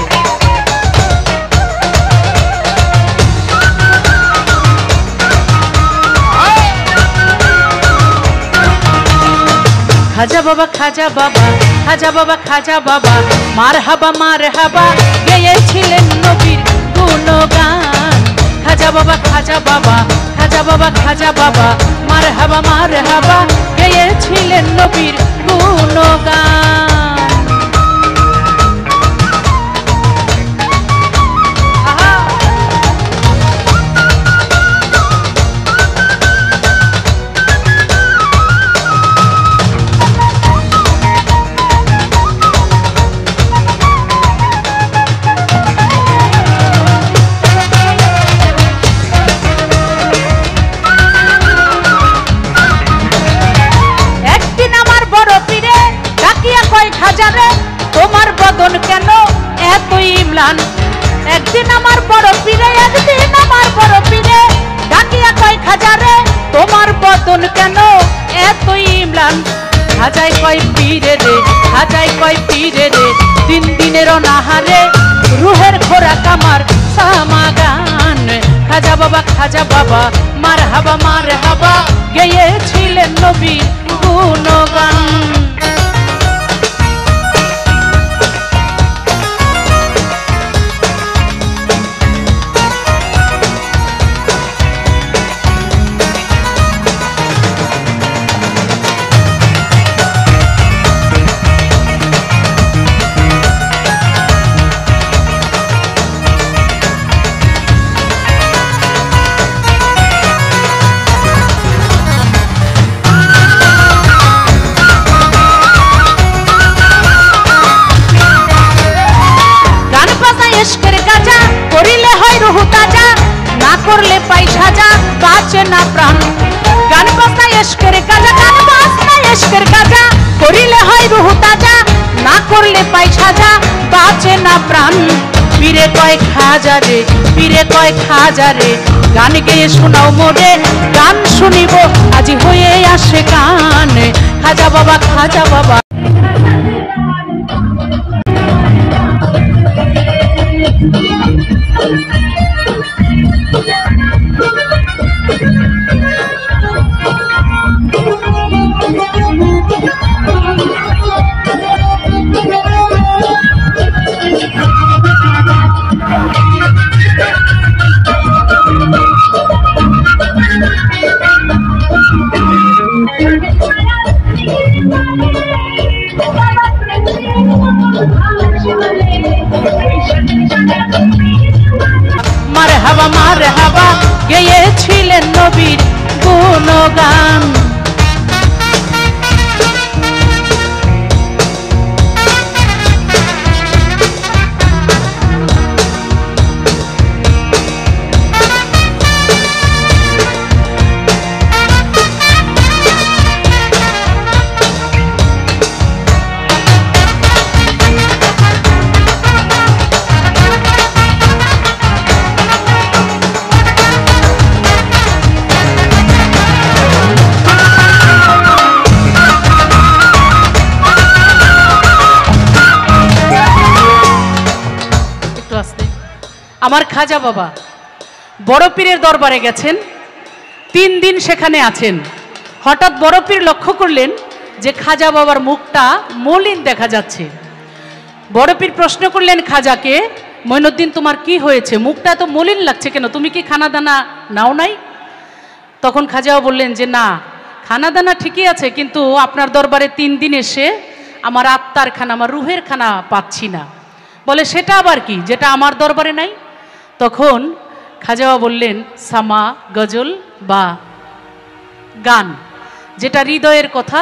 খাজা বাবা খাজা বাবা খাজা বাবা খাজা বাবা মার হাবা গেয়েছিলেন নবীর গুণগান খাজা বাবা খাজা বাবা খাজা বাবা খাজা বাবা মার হাবা গেয়েছিলেন নবীর গুণগান তোমার বদন কেন এত ইমলান একদিন আমার বড় পীরে একদিন আমার বড় পীরে ডাকিয়া কয় খাজারে তোমার বদন কেন এত ইমলান খাজাই কয় পীরে রে খাজাই কয় পীরে রে তিন দিনের অনাহারে রুহের খোরাক আমার সামাগান খাজা বাবা মার হাবা গেয়েছিলেন নবী গুণগান এশকের কাজা, গান বাজনা এশকের কাজা, করিলে হয় রুহ তাজা, না করলে পাই সাজা, বাঁচে না প্রাণ। পীরে কয় খাজা রে, পীরে কয় খাজা রে, গান গেয়ে শোনাও মোরে, গান শুনিব আজি হয়ে আসে কান। খাজা বাবা, খাজা বাবা। মারহাবা মারহাবা গেয়েছিলেন নবীর গুণগান। আমার খাজা বাবা বড় পীরের দরবারে গেছেন, 3 দিন সেখানে আছেন। হঠাৎ বড় পীর লক্ষ্য করলেন যে খাজা বাবার মুখটা মলিন দেখা যাচ্ছে। বড় পীর প্রশ্ন করলেন খাজাকে, মঈনুদ্দিন তোমার কি হয়েছে, মুখটা তো মলিন লাগছে কেন, তুমি কি খানা দানা নাও নাই? তখন খাজাও বললেন যে না, খানা দানা ঠিকই আছে, কিন্তু আপনার দরবারে 3 দিন এসে আমার আত্মার খানা, আমার রুহের খানা পাচ্ছি না। বলে সেটা আবার কি যেটা আমার দরবারে নাই? তখন খাজা বাবা বললেন সামা গজল বা গান, যেটা হৃদয়ের কথা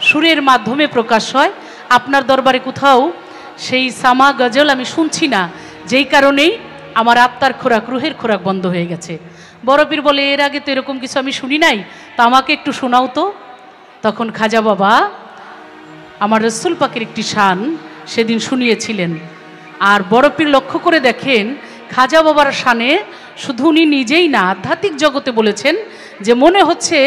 সুরের মাধ্যমে প্রকাশ হয়। আপনার দরবারে কোথাও সেই সামা গজল আমি শুনছি না, যেই কারণেই আমার আত্মার খোরাক, রুহের খোরাক বন্ধ হয়ে গেছে। বড় পীর বলে এর আগে তো এরকম কিছু আমি শুনি নাই, তা আমাকে একটু শোনাও তো। তখন খাজা বাবা আমার রসুল পাকের একটি শান সেদিন শুনিয়েছিলেন। আর বড় পীর লক্ষ্য করে দেখেন খাজা বাবার শানে শুধু উনি নিজেই না, আধ্যাত্মিক জগতে বলেছেন যে মনে হচ্ছে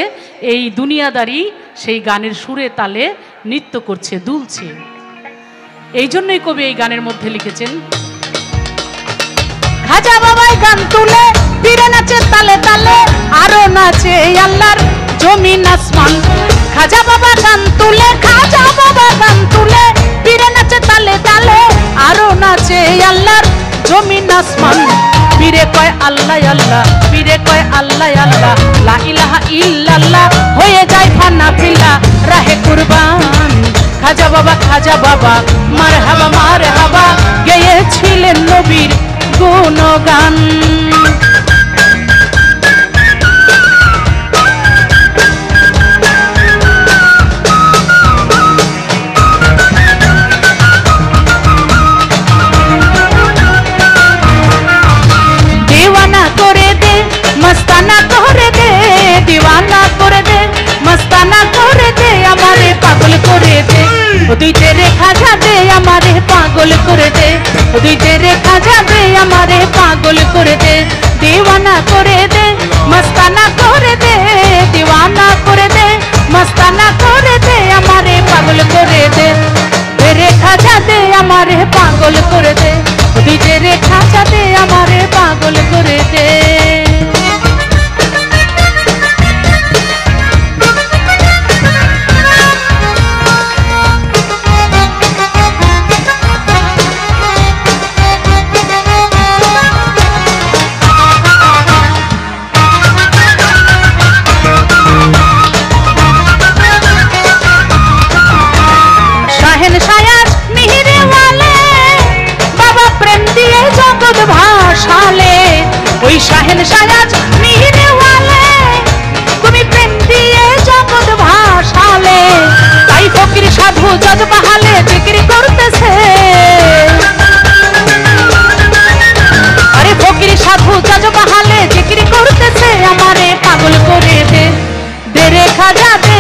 এই দুনিয়াদারি সেই গানের সুরে তালে নৃত্য করছে, দুলছে। এই জন্যই কবি এই গানের মধ্যে লিখেছেন, খাজা বাবাই গান তুলে পীরে নাচে তালে তালে, আরো নাচে আল্লাহর জমিন আসমান। খাজা বাবা গান তুলে, খাজা বাবা গান তুলে, পীরে নাচে তালে তালে, আরো নাচে আল্লাহর জমিন আসমান। পীরে কয় আল্লাহ আল্লাহ, পীরে কয় আল্লাহ আল্লাহ, লা ইলাহা ইল্লাল্লাহ, হয়ে যায় ফানা ফিলা রাহে কুরবান। খাজা বাবা মারহাবা মারহাবা গেয়েছিলেন নবীর গুণগান। दीवाना करे दे मस्ताना करे दे, दीवाना करे दे मस्ताना करे दे, हमारे पागल करे दे। दुई तेरे खाजा दे हमारे पागल करे दे, दुई तेरे खाजा दे हमारे पागल करे दे। दीवाना करे दे मस्ताना करे दे, दीवाना करे दे मस्ताना करे दे, हमारे पागल करे दे। तेरे खाजा दे हमारे पागल करे दे, दुई तेरे खाजा दे हमारे पागल करे दे। ওই শাহেন শায়াজ মিহিরে ওয়ালে, তুমি প্রেম দিয়ে জগৎ ভাসালে। তাই ফকির সাধু জজ বাহালে জিকির করতেছে, আরে ফকির সাধু জজ বাহালে জিকির করতেছে, আমারে পাগল করে দে। দে রে খাজা দে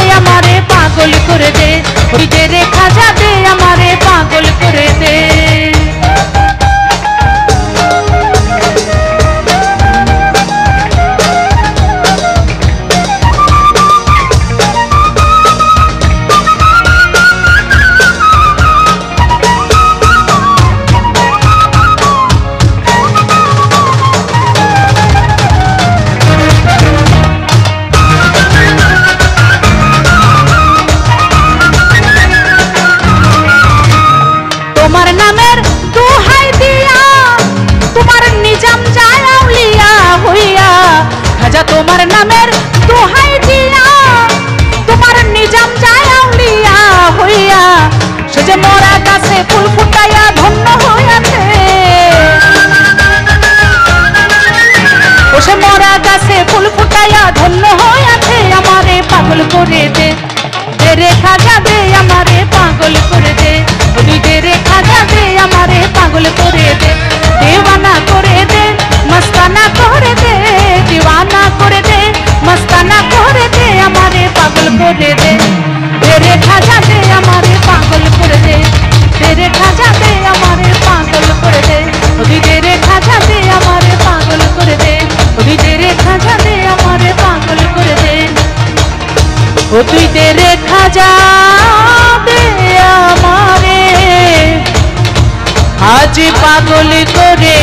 ও তুই দে রেখা যাবে আমারে আজ পাগল করে।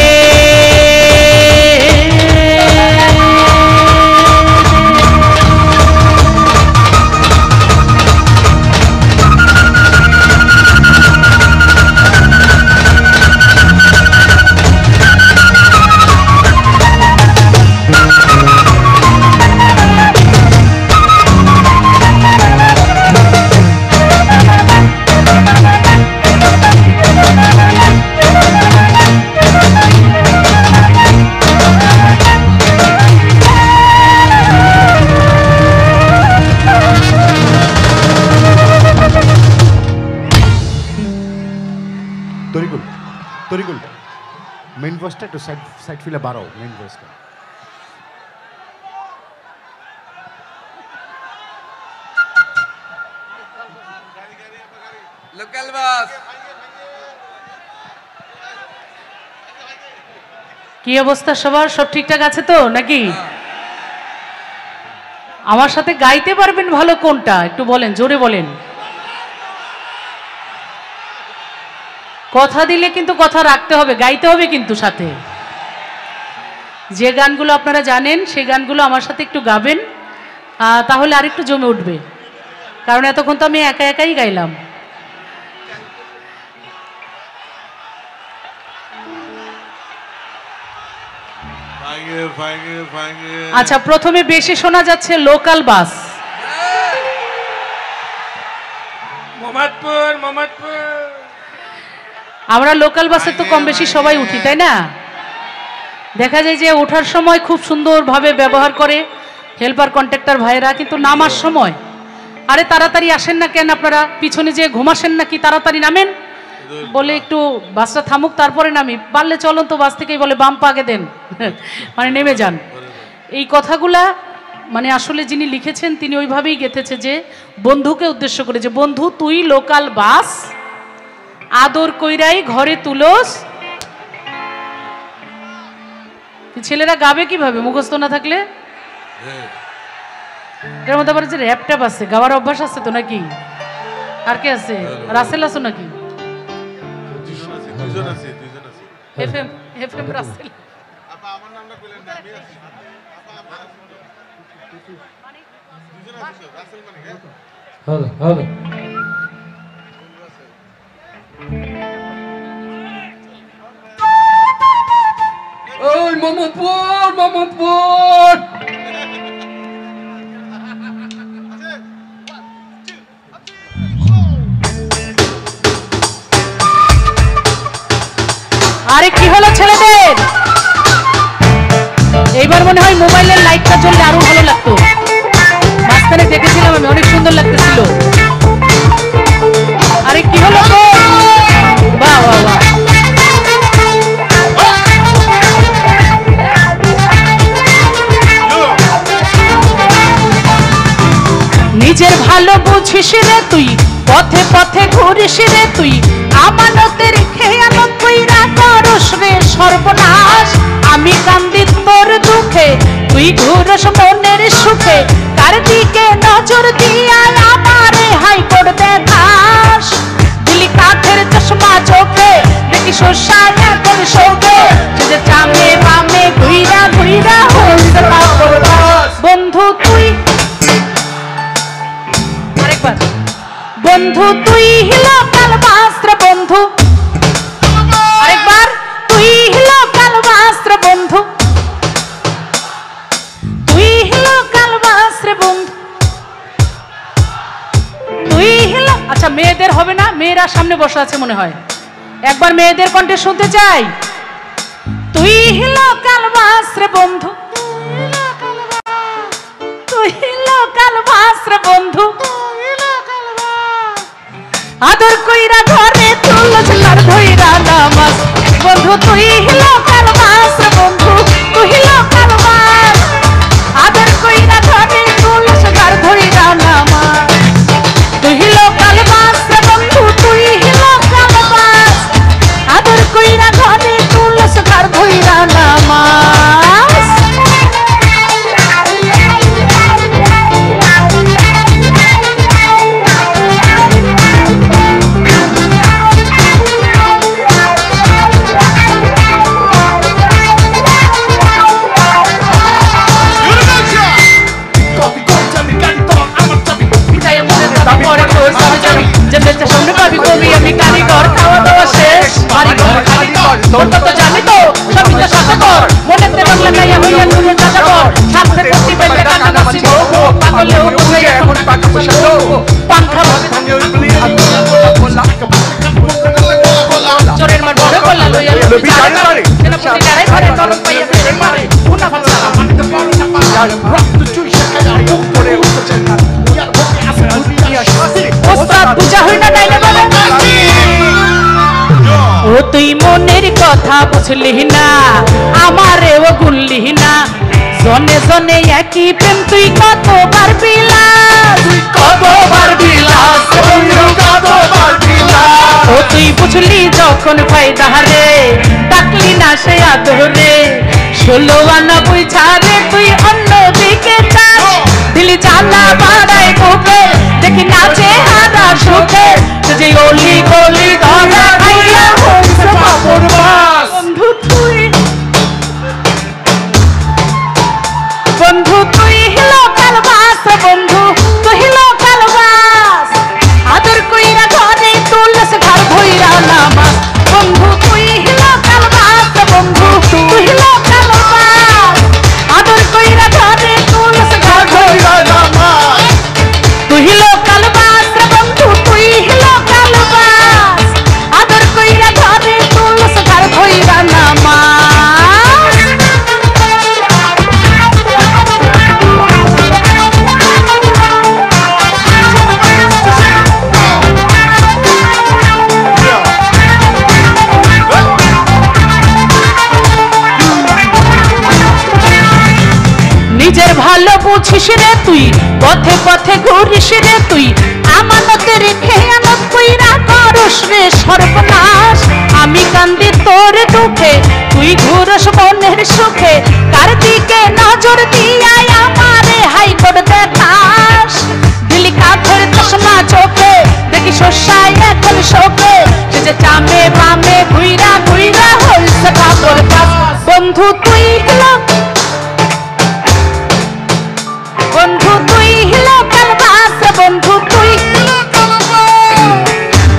তরিকুল মেইন ভয়েসটা একটু সাইড ফিলে বাড়াও, মেইন ভয়েসটা। লোকাল বাস কি অবস্থা সবার? সব ঠিকঠাক আছে তো নাকি? আমার সাথে গাইতে পারবেন ভালো কোনটা একটু বলেন, জোরে বলেন। কথা দিলে কিন্তু কথা রাখতে হবে, গাইতে হবে কিন্তু সাথে। যে গানগুলো আপনারা জানেন সেই গানগুলো আমার সাথে একটু গাবেন, তাহলে আরেকটু জমে উঠবে। কারণ এতক্ষণ তো আমি একা একাই গাইলাম। আচ্ছা, প্রথমে বেশি শোনা যাচ্ছে লোকাল বাস। আমরা লোকাল বাসে তো কম বেশি সবাই উঠি, তাই না? দেখা যায় যে ওঠার সময় খুব সুন্দরভাবে ব্যবহার করে হেল্পার কন্ট্রাক্টর ভাইরা, কিন্তু নামার সময় আরে তাড়াতাড়ি আসেন না কেন আপনারা? পিছনে যে ঘুমাসেন নাকি? তাড়াতাড়ি নামেন বলে একটু বাসটা থামুক তারপরে নামি। পারলে চলুন তো বাস থেকেই বলে বাম পাকে দেন, মানে নেমে যান। এই কথাগুলা মানে আসলে যিনি লিখেছেন তিনি ওইভাবেই গেঁথেছে যে বন্ধুকে উদ্দেশ্য করে, যে বন্ধু তুই লোকাল বাস আদর কইরাই ঘরে তুলোস। ছেলেরা গাবে কিভাবে মুখস্থ না থাকলে? এর মধ্যে আবার যে র্যাপ ট্যাপ আছে, গাওয়ার অভ্যাস আছে তো নাকি? আর কে আছে? রাসেল আছো নাকি? এফএম রাসেল। হ্যালো হ্যালো ওই মোহাম্মদপুর মোহাম্মদপুর আরে কি হলো ছেলেদের? এইবার মনে হয় মোবাইলের লাইটটা জ্বললে আরো ভালো লাগতো। মাঝখানে দেখেছিলাম আমি, অনেক সুন্দর লাগতেছিল। আরে কি হলো? বাহ বাহ বাহ, নিজের ভালো বুঝিস রে তুই, পথে পথে ঘুরিস রে তুই, আমানতের খেয়ানত কইরা করস রে সর্বনাশ। আমি কান্দি তোর দুঃখে, তুই ঘুরস মনের সুখে, কার দিকে নজর দিয়া আমারে হাইকোর্ট দেখাস। দিলি কাঠের চশমা চোখে, দেখি শোষায় এখন শোকে, যে চামে বামে ঘুইরা ঘুইরা হইতে পারবাস। বন্ধু তুই, আরেকবার, বন্ধু তুই লোকাল বাস্ত্র বন্ধু, আরেকবার, তুই লোকাল বাস্ত্র বন্ধু, তুই লোকাল বাস্ত্র বন্ধু, তুই। আচ্ছা মেয়েদের হবে না? মেয়েরা সামনে বসে আছে মনে হয়, একবার মেয়েদের কণ্ঠে শুনতে চাই। তুই লোকাল বাস্ত্র বন্ধু, তুই লোকাল বাস্ত্র বন্ধু, আদর কইরা ঘরে তুলস লার ধইরা নামাজ। বন্ধু তুই লোকাল বাস বন্ধু, তুই লোকাল বাস, আদর কইরা ঘরে তুলস লার ধইরা নামাজ। তুই লোকাল বাস বন্ধু, তুই লোকাল বাস, আদর কইরা ঘরে তুলস লার ধইরা নামাজ। কথা বুঝলি না, আমারেও গুনলি না। জনে জনে একই প্রেম তুই কতবার বিলাস, তুই কতবার বিলাস, কতবার বিলাস। ও তুই বুঝলি যখন ফায়দা রে, ডাকলি না সে আদরে। 16 আনা বুঝা রে তুই অন্য দিকে চাস, দিলি জ্বালা বাড়ায় বুকে, দেখি নাচে হারা সুখে। যে অলি গলি ধরা খাইয়া হইছে বাবুর বাস। বন্ধু তুই, বন্ধু তুই লোকাল বাস, বন্ধু তুই লোকাল বাস। আদর কইরা ঘরে তুলস ঘর ধইরা নামাস। বন্ধু তুই লোকাল বাস, বন্ধু তুই লোকাল বাস। আদর কইরা ঘরে তুলস ঘর ধইরা নামাস। তুই লোকাল বাস, বন্ধু তুই লোকাল বাস। আদর কইরা ঘরে তুলস ঘর ধইরা নামাস। নিজের ভালো বুঝিস রে তুই, পথে পথে ঘুরিস রে তুই। আমানতের খেয়ানত কইরা করস রে সর্বনাশ। আমি কান্দি তোর দুঃখে, তুই ঘুরস মনের সুখে। কার দিকে নজর দিয়াই আমারে হাইকোর্ট দেখাস। দিলি কাঠের চশমা চোখে, দেখি শস্যায় এখন শোকে। সে যে চামে বামে ঘুইরা ঘুইরা হইছে কাপড় কাজ। বন্ধু তুই বন্ধু তুই লোকাল বাস, বন্ধু তুই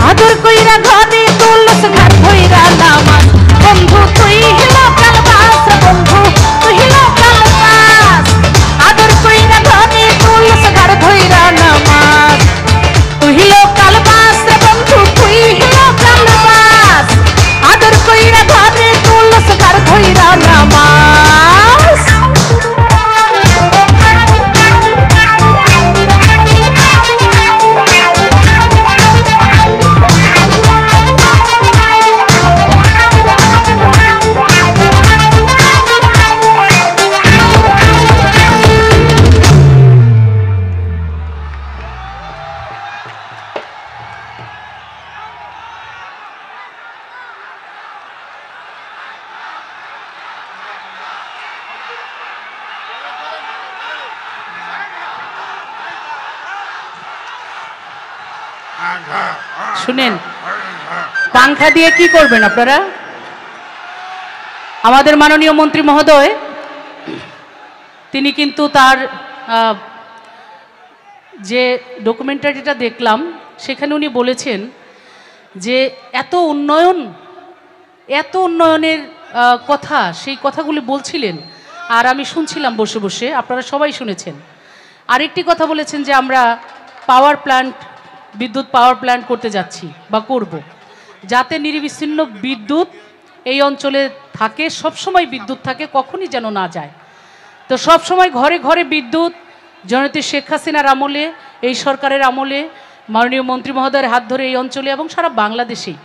আদর কইরা ঘরে তুলস ঘর ধইরা নামাস। বন্ধু তুই লোকাল বাস, বন্ধু তুই লোকাল বাস। আদর কইরা ঘরে তুলস ঘর ধইরা নামাস। তুই লোকাল বাস, বন্ধু তুই লোকাল বাস। আদর কইরা ঘরে তুলস ঘর ধইরা নামাস। শুনেন, পাংখা দিয়ে কি করবেন আপনারা? আমাদের মাননীয় মন্ত্রী মহোদয় তিনি কিন্তু তার যে ডকুমেন্টারিটা দেখলাম সেখানে উনি বলেছেন যে এত উন্নয়নের কথা, সেই কথাগুলি বলছিলেন আর আমি শুনছিলাম বসে বসে, আপনারা সবাই শুনেছেন। আরেকটি কথা বলেছেন যে আমরা বিদ্যুৎ পাওয়ার প্ল্যান্ট করতে যাচ্ছি বা করব, যাতে নিরবিচ্ছিন্ন বিদ্যুৎ এই অঞ্চলে থাকে, সবসময় বিদ্যুৎ থাকে, কখনই যেন না যায়। তো সবসময় ঘরে ঘরে বিদ্যুৎ জননেত্রী শেখ হাসিনার আমলে, এই সরকারের আমলে, মাননীয় মন্ত্রী মহোদয়ের হাত ধরে এই অঞ্চলে এবং সারা বাংলাদেশেই।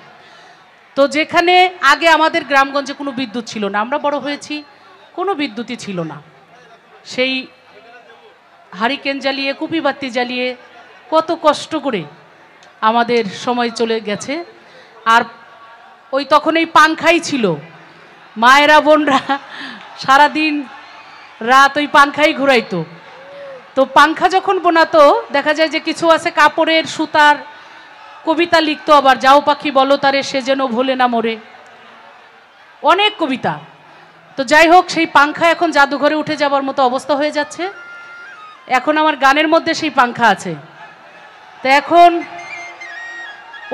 তো যেখানে আগে আমাদের গ্রামগঞ্জে কোনো বিদ্যুৎ ছিল না, আমরা বড় হয়েছি, কোনো বিদ্যুৎই ছিল না। সেই হারিকেন জ্বালিয়ে, কুপি বাতি জ্বালিয়ে কত কষ্ট করে আমাদের সময় চলে গেছে। আর ওই তখন এই পাংখাই ছিল, মায়েরা বোনরা সারাদিন রাত ওই পাংখাই ঘুরাইতো। তো পাংখা যখন বোনাতো দেখা যায় যে কিছু আছে কাপড়ের সুতার কবিতা লিখতো, আবার যাও পাখি বলো তারে সে যেন ভোলে না মোরে, অনেক কবিতা। তো যাই হোক, সেই পাংখা এখন জাদুঘরে উঠে যাবার মতো অবস্থা হয়ে যাচ্ছে। এখন আমার গানের মধ্যে সেই পাংখা আছে। তো এখন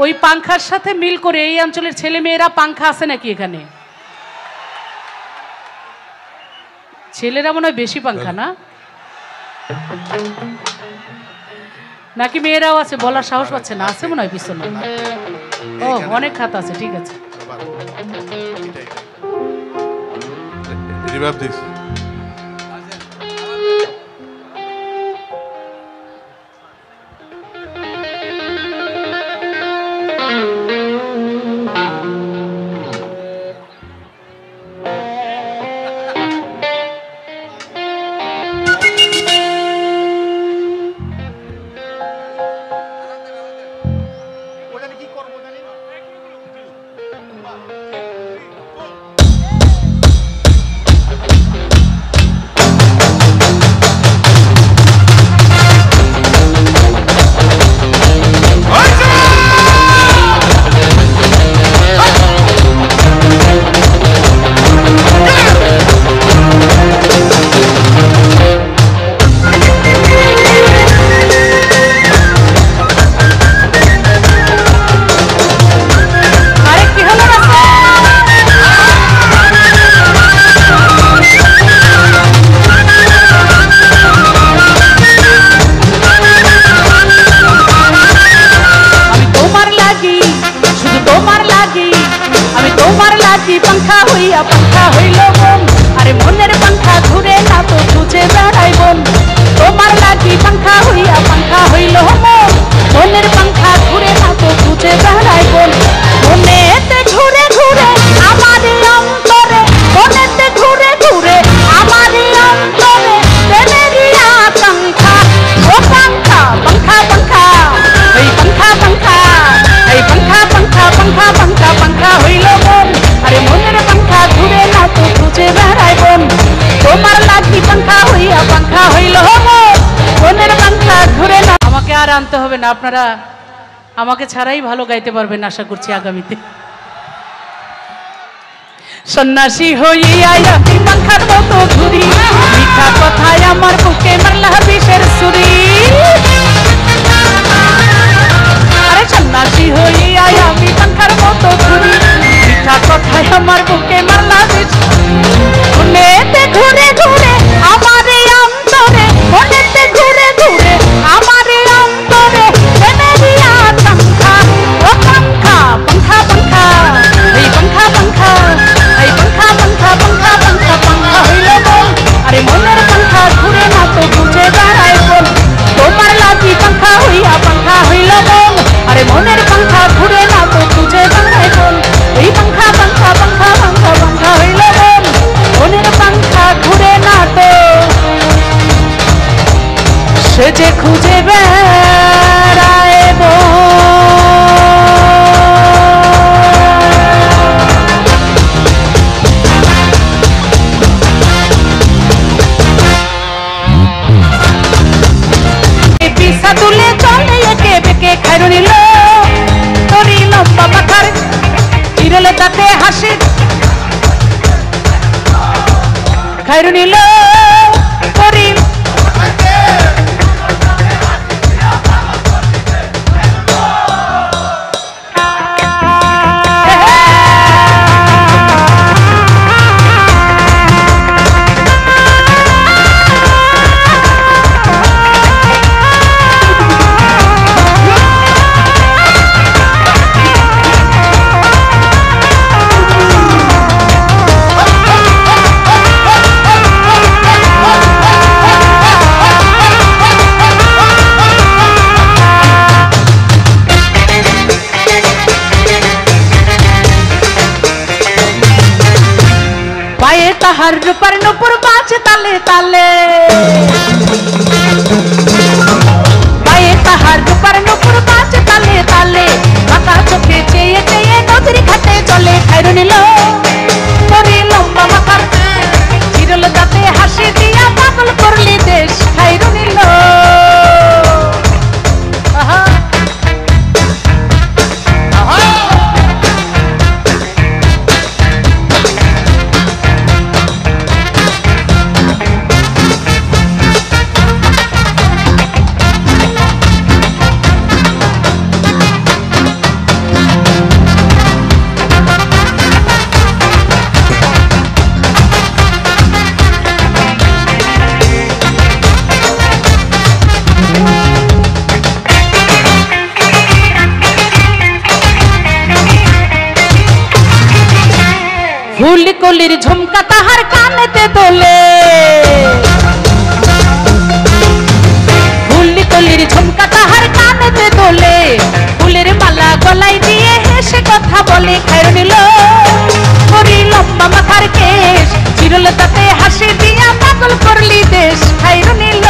ওই পাংখার সাথে মিল করে এই অঞ্চলের ছেলে মেয়েরা, পাংখা আছে নাকি এখানে? ছেলেরা মনে হয় বেশি পাংখা না, নাকি মেয়েরাও আছে? বলার সাহস পাচ্ছে না, আছে মনে হয় পিছনে। ও অনেক খাতা আছে, ঠিক আছে। পাংখা হইল মন, আরে মনের পাংখা ঘুরে না তো খুঁজে বেড়াই বন। তোমার লাগি পাংখা হইল মন, মনের পাংখা ঘুরে না তো খুঁজে বেড়াই বন। মনেতে ঘুরে ঘুরে আমার অন্তরে, মনেতে ঘুরে ঘুরে আমার অন্তরে প্রেমেরই আকাঙ্ক্ষা। ও পাংখা পাংখা পাংখা, এই পাংখা পাংখা, এই পাংখা পাংখা পাংখা পাংখা পাংখা হইল মন, আরে মনের পাংখা ঘুরে না তো খুঁজে বেড়াই বন। তোমার লাগি পাংখা হইল মন, মনের পাংখা ঘুরে না। আমাকে আর আনতে হবে না, আপনারা আমাকে ছাড়াই ভালো গাইতে পারবেন আশা করছি আগামীতে। সন্ন্যাসী হইয়া আমি পাংখার মতো ঘুরি, মিঠা কথায় আমার বুকে মারলা বিষের ছুরি। আরে সন্ন্যাসী হইয়া আমি পাংখার মতো ঘুরি, মিঠা কথায় আমার বুকে মারলা বিষের। মনেতে ঘুরে ঘুরে আমার অন্তরে, মনেতে ঘুরে ঘুরে আমার অন্তরে প্রেমেরই আকাঙ্ক্ষা। ও পাংখা পাংখা পাংখা, এই পাংখা পাংখা, এই পাংখা পাংখা পাংখা পাংখা পাংখা হইল মন, আরে মনের পাংখা ঘুরে না তো খুঁজে বেড়াই বন। তোমার লাগি পাংখা হইল মন, আরে মনের পাংখা ঘুরে না তো খুঁজে বেড়াই বন। এই পাংখা পাংখা পাংখা পাংখা পাংখা হইল মন, মনের পাংখা ঘুরে না তো সে যে খুঁজে বেড়ায় বন। পিসা তুলে চলে একে বেঁকে খাইরো নিল, তোরই লম্বা মাথার চিরল তাতে হাসি খাইরো নিল, তোরই তাহার রূপার নূপুর বাজে তালে তালে, পায়ে তাহার রূপার নূপুর বাজে তালে তালে, মাথা চোখে চেয়ে চেয়ে নদীর ঘাটে চলে খাইরো নিল, তোরই লম্বা মাথার চিরল দাঁতে হাসি দিয়া পাগল করলি দেশ খাইরো নিল। ফুল কলির ঝুমকা তাহার কানেতে দোলে, ফুল কলির ঝুমকা তাহার কানেতে দোলে, ফুলের মালা গলায় দিয়ে হেসে কথা বলে খাইরো নিল, তোরই লম্বা মাথার কেশ চিরল তাতে হাসি দিয়া পাগল করলি দেশ খাইরো নিল।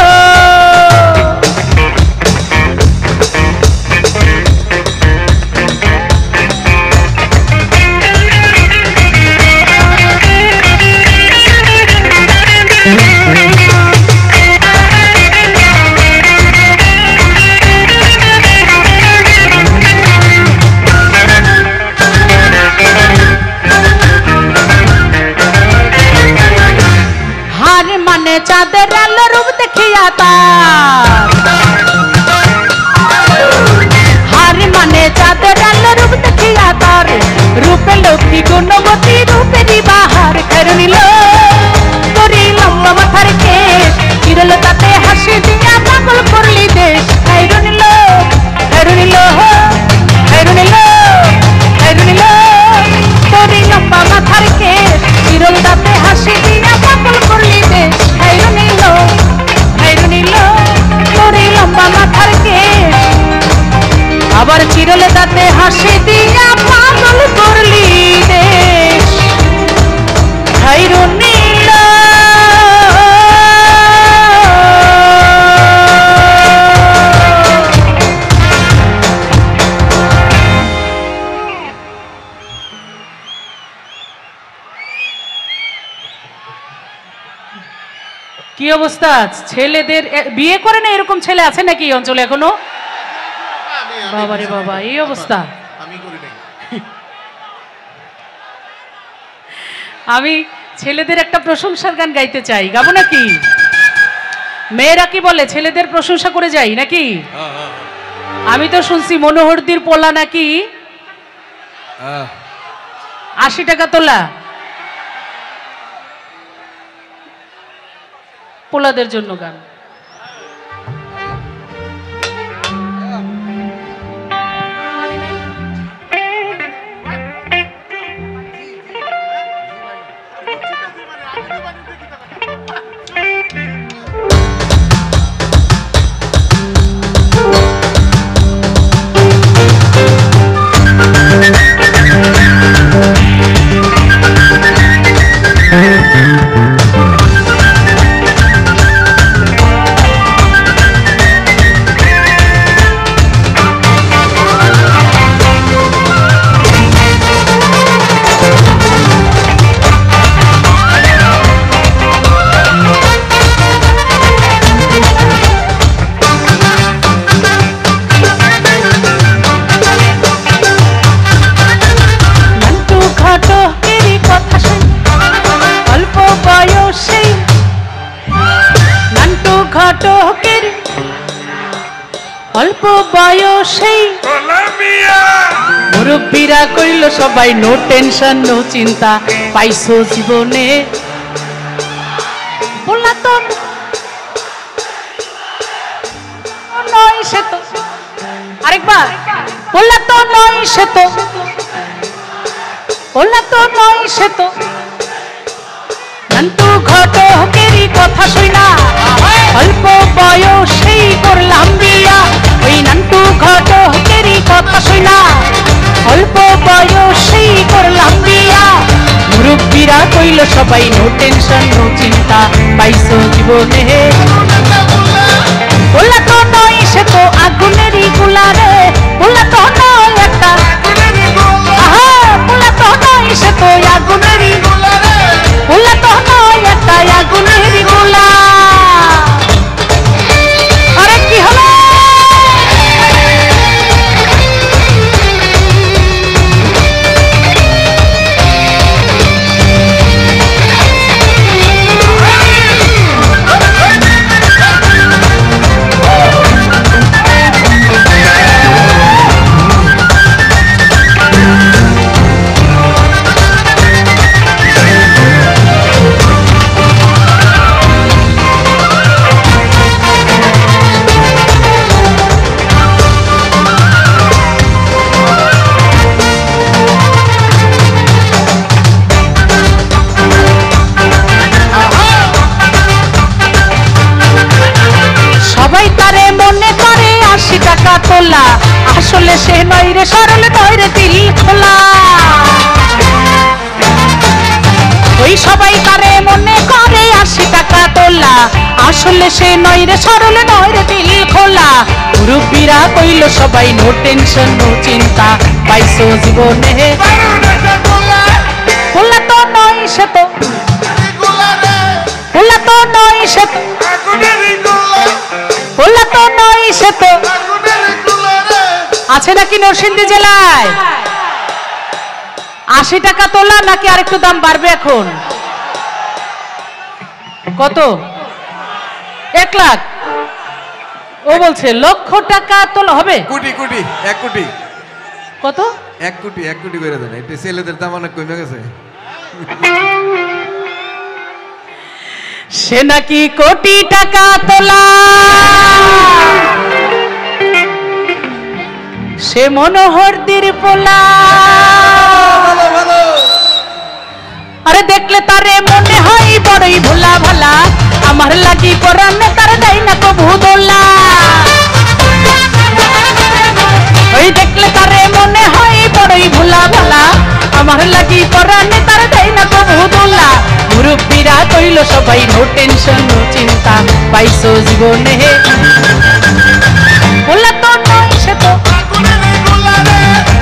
চাঁদের আলো রূপ দেখিয়া তার, হার মানে চাঁদের আলো রূপ দেখিয়া তার, রূপে লক্ষ্মী গুণবতী রূপেরই বাহার খাইরো নিল, তোরই লম্বা মাথার কেশ চিরল তাতে হাসি দিয়া পাগল করলি দেশ খাইরো নিল, খাইরো নিল, খাইরো নিল, খাইরো নিল, তোরই লম্বা মাথার কি অবস্থা? ছেলেদের বিয়ে করে না এরকম ছেলে আছে নাকি এই অঞ্চলে এখনো? বাবারে বাবা, এই অবস্থা। আমি ছেলেদের একটা প্রশংসার গান গাইতে চাই, গাবো নাকি? মেয়েরা কি বলে ছেলেদের প্রশংসা করে যাই নাকি? আমি তো শুনছি মনোহরদির পোলা নাকি 80 টাকা তোলা। পোলাদের জন্য গান। অল্প বয়সে মুরব্বীরা কইল সবাই নো টেনশন নো চিন্তা, পাইছো জীবনে বললা তো নয় সে তো। আরেকবার বললা তো নয় সে তো, বললা তো নয় সে তো। নান্টু ঘটকেরই কথা শুনা অল্প বয়সেই করলাম বিয়া। ওই নান্টু ঘটকেরই কথা শুনা অল্প বয়সেই করলাম বিয়া। মুরব্বীরা কইল সবাই নো টেনশন নো চিন্তা, পাইছো জীবনে বললা তো নয় সে তো আগুনেরই গোলা রে। বললা তো নয় একটা বললা তো নয় সে তো আগুনেরই গোলা রে। বললা তো নয় একটা আগুনেরই গোলা। আরে কি হলো? আসলে সে নয় রে সরল নয় রে দিল খোলা। ওই সবাই তারে মনে করে 80 টাকা তোলা, আসলে সে নয় রে সরল নয় রে দিল খোলা। মুরব্বীরা কইল সবাই নো টেনশন নো চিন্তা, পাইছো জীবনে বললা তো নয় সে তো, বললা তো নয় সে তো, বললা তো নয় সে তো। আছে নাকি নরসিংদী জেলায় 80 টাকা তোলা নাকি আরেকটু দাম বাড়বে এখন? কত? 1 লাখ? ও বলছে লক্ষ টাকা তোলা হবে। কোটি কোটি 1 কোটি। কত? 1 কোটি 1 কোটি করে দেন। এটা ছেলেদের দাম অনেক কমে গেছে। সে নাকি কোটি টাকা তোলা, সে মনোহরদির পোলা। আরে দেখলে তারে মনে হয় বড়ই ভোলা ভালা, আমার লাগি পরানে তার দেয় না কবু দোলা। ওই দেখলে তারে মনে হয় বড়ই ভোলা ভালা, আমার লাগি পরানে তার দেয় না কবু দোলা। মুরব্বীরা কইল সবাই নো টেনশন নো চিন্তা, পাইছো জীবনে বললা তো নয় সে তো,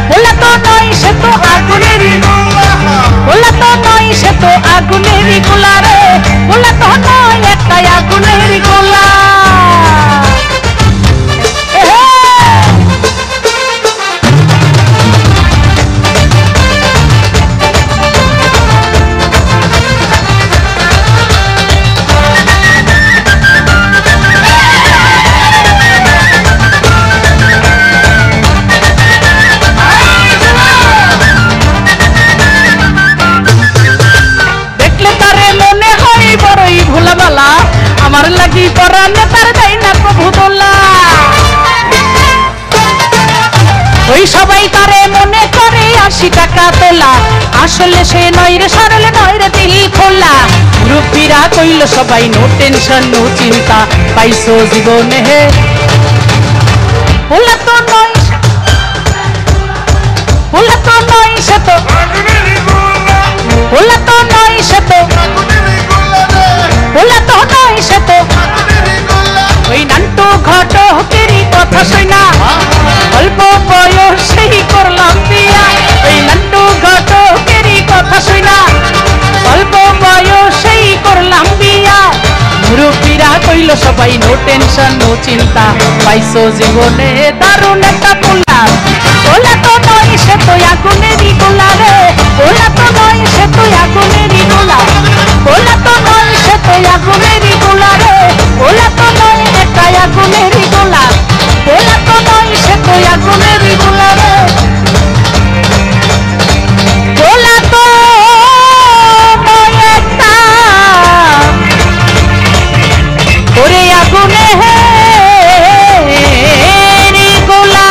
বললা তো নয় সে তো আগুনেরই গোলা। বললা তো নয় সে তো আগুনেরই গোলা রে। বললা তো নয় একটা টাকা তোলা, আসলে সে নয় রে সরল নয় রে দিল খোলা। মুরব্বীরা কইল সবাই নো টেনশন নো চিন্তা, পাইছো জীবনে হে বলা তো নয়, বলা তো নয় সে তো, বলা তো নয় সে তো, বলা তো নয় সে তো ওই নান্টু ঘটকেরই কথা শুনা অল্প বয়সেই করলাম বিয়া। ওই নান্টু ঘটকেরই কথা শুনা অল্প বয়সেই করলাম বিয়া। মুরব্বীরা কইল সবাই নো টেনশন নো চিন্তা, পাইছো জীবনে দারুণ একটা পোলা। বলা তো নয় সে তো আগুনেরই গোলা রে, বলা তো নয় সে তো আগুনেরই গোলা, বলা তো নয় সে তো আগুনেরই গোলা রে, বলা তো নয় একটা আগুনেরই গোলা, বলা তো নয় সে তো আগুনেরই গোলা রে, বলা তো নয় একটা ওরে আগুনে গোলা।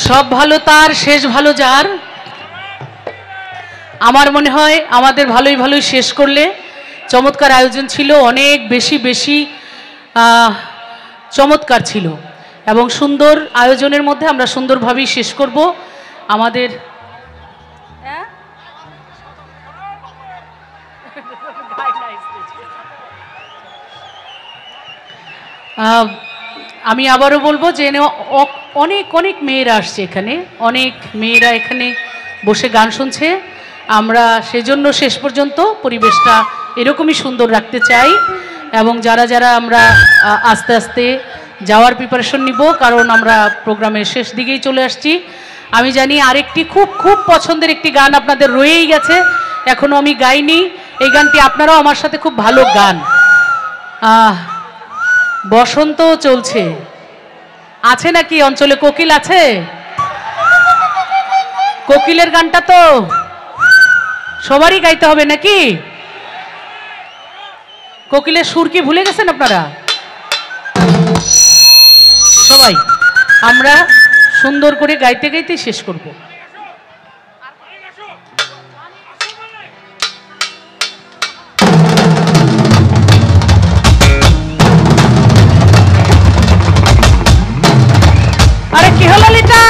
সব ভালো তার শেষ ভালো যার। আমার মনে হয় আমাদের ভালোই ভালোই শেষ করলে। চমৎকার আয়োজন ছিল, অনেক বেশি বেশি চমৎকার ছিল এবং সুন্দর আয়োজনের মধ্যে আমরা সুন্দরভাবেই শেষ করব আমাদের। আমি আবারও বলবো যে অনেক অনেক মেয়েরা আসছে এখানে, অনেক মেয়েরা এখানে বসে গান শুনছে। আমরা সেজন্য শেষ পর্যন্ত পরিবেশটা এরকমই সুন্দর রাখতে চাই এবং যারা যারা আমরা আস্তে আস্তে যাওয়ার প্রিপারেশন নিব, কারণ আমরা প্রোগ্রামের শেষ দিকেই চলে আসছি। আমি জানি আরেকটি খুব খুব পছন্দের একটি গান আপনাদের রয়েই গেছে, এখনও আমি গাইনি। এই গানটি আপনারাও আমার সাথে খুব ভালো গান। বসন্ত চলছে, আছে নাকি অঞ্চলে? কোকিল আছে? কোকিলের গানটা তো সবারই গাইতে হবে নাকি? কোকিলের সুর কি ভুলে গেছেন আপনারা? সবাই আমরা সুন্দর করে গাইতে গাইতে শেষ করব। আরে কি হলো লিটা?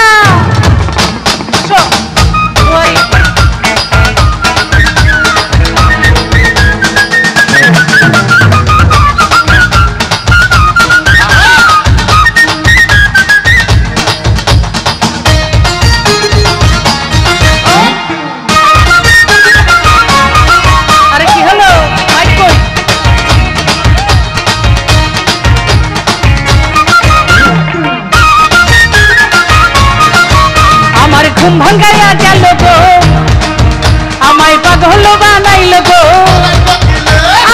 ঘুম ভাঙ্গাইয়া গেল গো, আমায় পাগল বানাইল গো,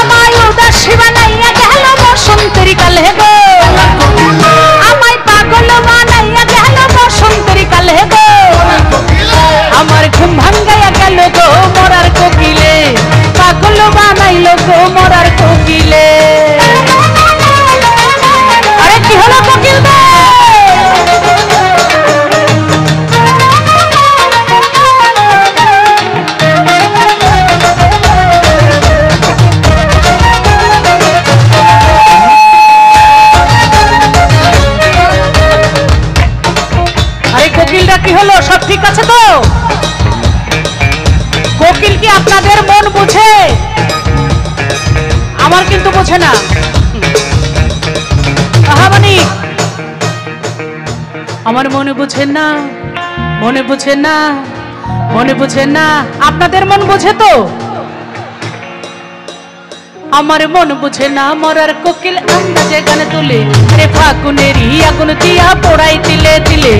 আমায় উদাসী বানাইয়া গেল বসন্তের কালে গো, আমায় পাগল বানাইয়া গেল বসন্তের কালে গো, আমার ঘুম ভাঙ্গাইয়া গেল গো মরার কোকিলে, পাগল বানাইল গো মরার কোকিলে। আরে কি হলো কোকিল দে? কোকিলটা কি হলো? সব ঠিক আছে তো? কোকিল কি আপনাদের মন বুঝে? আমার কিন্তু বোঝে না। আহামানি আমার মনে বুঝে না, মনে বুঝে না, মনে বুঝে না। আপনাদের মন বুঝে তো? আমার মন বুঝে না মরার কোকিল আন্দাজে গান তুলে, রে ফাগুনেরই আগুন দিয়া পোড়াই তিলে তিলে।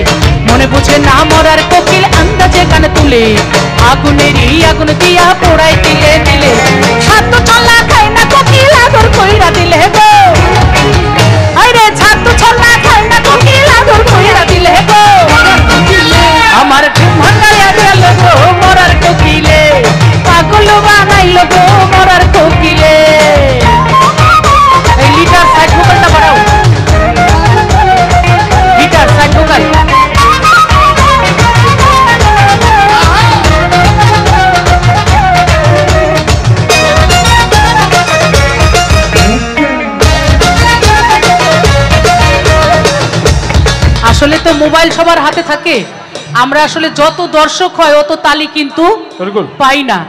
মনে বুঝে না মরার কোকিল আন্দাজে গান তুলে, আগুনেরই আগুন দিয়া পোড়াই দিলে দিলে ছাত্র চলা খায় না কোকিল আদর কইরা দিলে গো আরে ছাত্র চলা খায় না কোকিল আদর কইরা দিলে গো আমার ঘুম ভাঙাইয়া গেল গো মরার কোকিলে পাগল বানাইল গো মরার কোকিলে এই লিটার সাইড ভোকালটা বাড়াও লিটার সাইড ভোকাল আসলে তো মোবাইল সবার হাতে থাকে আমরা আসলে যত দর্শক হয় অত তালি কিন্তু পাই না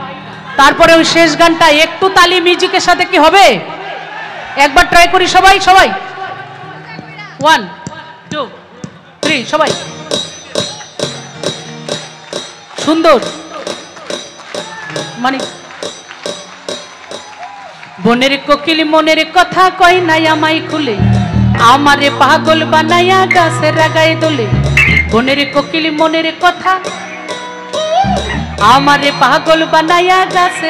তারপরে ওই শেষ গানটা একটু তালি মিউজিকের সাথে কি হবে একবার ট্রাই করি সবাই সবাই 1 2 3 সবাই সুন্দর মানে বনের কোকিল মনের কথা কই নাই আমায় খুলে আমারে পাগল বানায়া গাছে রাগায় দোলে বনের কোকিল মনের কথা আমারে পাগল বানায়া গাছে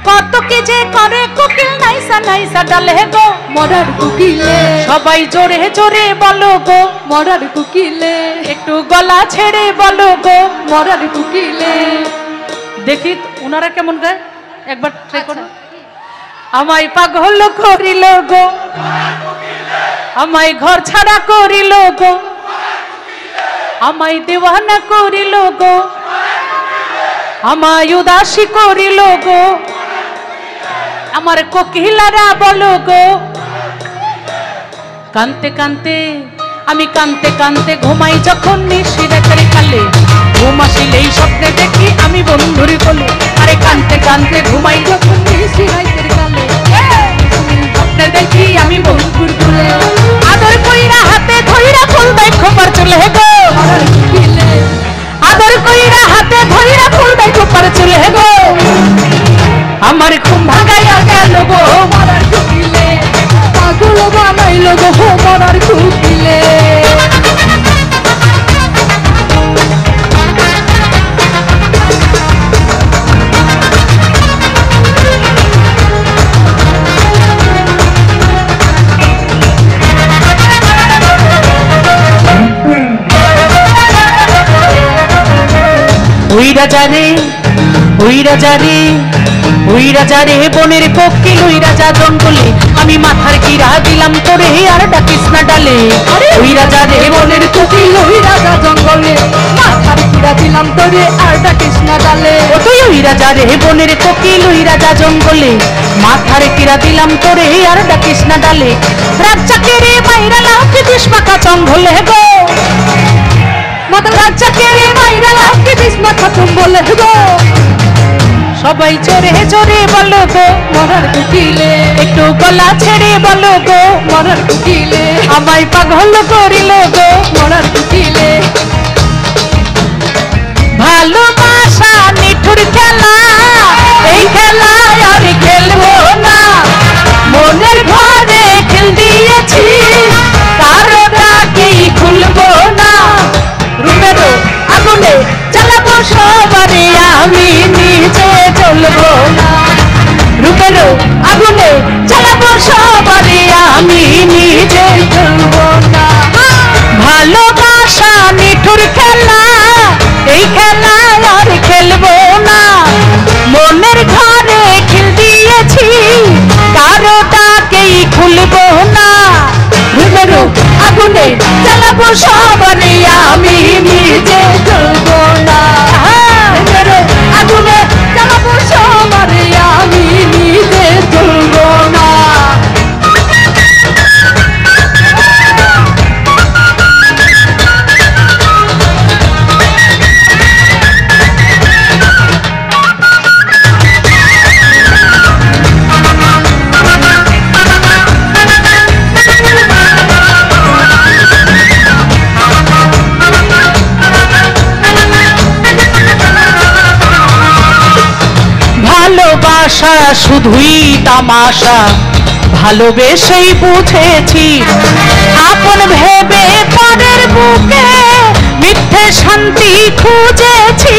কত কি যে করে কোকিল নাইসা নাইসা ডালে গো মরার কোকিলে সবাই জোরে জোরে বলো গো মরার কোকিলে একটু গলা ছেড়ে বলো গো মরার কোকিলে দেখি ওনারা কেমন গায় একবার ট্রাই করো আমায় পাগল করিল গো আমায় ঘর ছাড়া করিল গো আমায় দেওয়ানা করিল গো আমায় উদাসী করিল গো আমার কোকিলারা বলো গো কানতে কানতে আমি কানতে কানতে ঘুমাই যখন নিশি রাতের কালে ঘুম আসিলেই স্বপ্নে দেখি আমি বন্ধুর কোলে আরে কানতে কানতে ঘুমাই যখন নিশি রাতের কালে স্বপ্নে দেখি আমি বন্ধুর কোলে আদর কইরা হাতে ধইরা ফুল দেয় খোপার চুলে গো আদর কইরা হাতে ধইরা ফুল দেয় খোপার চুলে গো আমার ঘুম ভাঙাইয়া গেল গো মরার কোকিলে পাগল বানাইল গো মরার কোকিলে ওই রাজা রে ওই রাজা রে ওই রাজা রে বনের কোকিল ওই রাজা জঙ্গলে আমি মাথার কিরা দিলাম তোরে আর ডাকিস না ডালে ওই রাজা রে বনের কোকিল ওই রাজা জঙ্গলে মাথার কিরা দিলাম তোরে আর ডাকিস না ডালে তুই ওই রাজা রে বনের কোকিল ওই রাজা জঙ্গলে মাথার কিরা দিলাম তোরে আর ডাকিস না ডালে রাজ্জাকে রে মাইরা লাফি দিস পাকা জঙ্গলে গো মাথা রাজ্জাকে রে মাইরা লাফি দিস মাথা জঙ্গলে গো সবাই জোরে জোরে বলো গো মরার কোকিলে একটু গলা ছেড়ে বলো গো মরার কোকিলে আমায় পাগল করিল গো মরার কোকিলে ভালোবাসা নিঠুর খেলা এই খেলা আর খেলবো না মনের ঘরে খেল দিয়েছি কারো ডাকেই খুলবো না রুমের আগুনে জ্বালাবো সবারে আমি নিজে চলবো না রূপের আগুনে জ্বালাবো সবারে আমি নিজে চলবো না ভালোবাসা নিঠুর খেলা এই খেলা আর খেলবো না মনের ঘরে খেল দিয়েছি কারো ডাকেই খুলবো না রূপের আগুনে জ্বালাবো সবারে আমি নিজে চলবো না আগুনে জ্বালাবো সবারে আমি নিজে চলবো না ভালোবাসা শুধুই তামাশা ভালোবেসেই বুঝেছি আপন ভেবে পরের বুকে মিথ্যে শান্তি খুঁজেছি।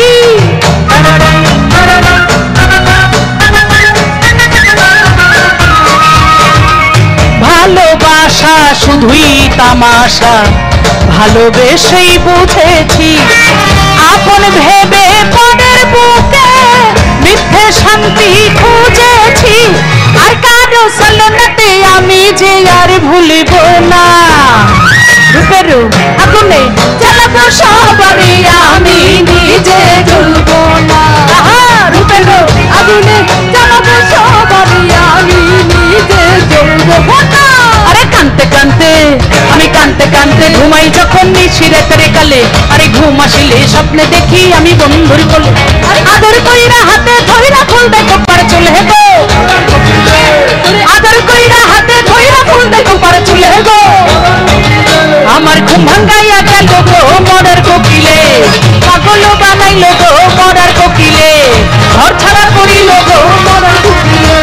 ভালোবাসা শুধুই তামাশা, ভালোবেসেই বুঝেছি। আপন ভেবে পরের বুকে মিথ্যে শান্তি খুঁজেছি। আর কারো সলনাতে আমি যে আর ভুলিব না। রূপের আগুনে জ্বালাবো সবারই, আমি নিজে জ্বলব না। রূপের আগুনে জ্বালাবো সবারই, আমি নিজে জ্বলব না। আরে কানতে কানতে আমি কানতে কানতে ঘুমাই যখন নিশিরাতের কালে। আরে ঘুম আসিলে স্বপ্নে দেখি আমি বন্ধুর কোলে। আদর কইরা হাতে ধইরা ফুল দেখো পার চলে গো। আদর কইরা হাতে ধইরা ফুল দেখো পার চলে গো। আমার ঘুম ভাঙ্গাইয়া গেল গো মরার কোকিলে। পাগল বানাইল গো মরার কোকিলে। ঘর ছাড়া করিল গো মরার কোকিলে।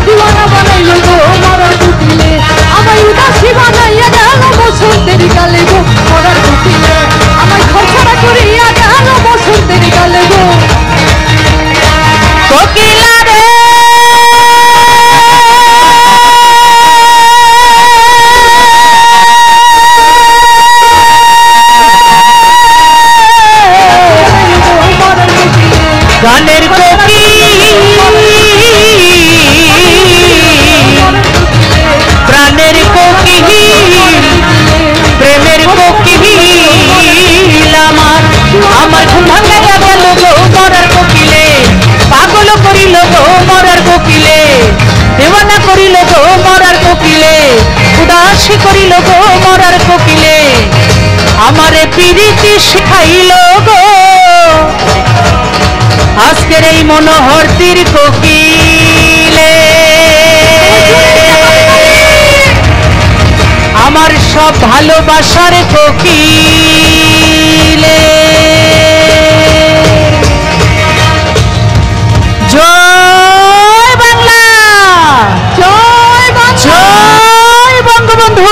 দিওয়ানা বানাইল গো মরার কোকিলে। আমায় উদাসী বানাইয়া গেল বসন্তের কালে গো মরার কোকিলে। আমায় ঘর ছাড়া করিয়া গেল বসন্তের কালে গো। কোকিলা রে গানের কোকিল প্রাণের কোকিল প্রেমের কোকিল আমার আমার ঘুম ভাঙাইয়া গেল গো মরার কোকিলে। পাগল করিল গো মরার কোকিলে। দেওয়ানা করিল গো মরার কোকিলে। উদাসী করিল গো মরার কোকিলে। আমারে প্রীতি শিখাইল গো আজকের এই মনোহরতির কোকিলে। আমার সব ভালোবাসার কোকিলে। জয় বাংলা, জয় বাংলা, জয় বঙ্গবন্ধু।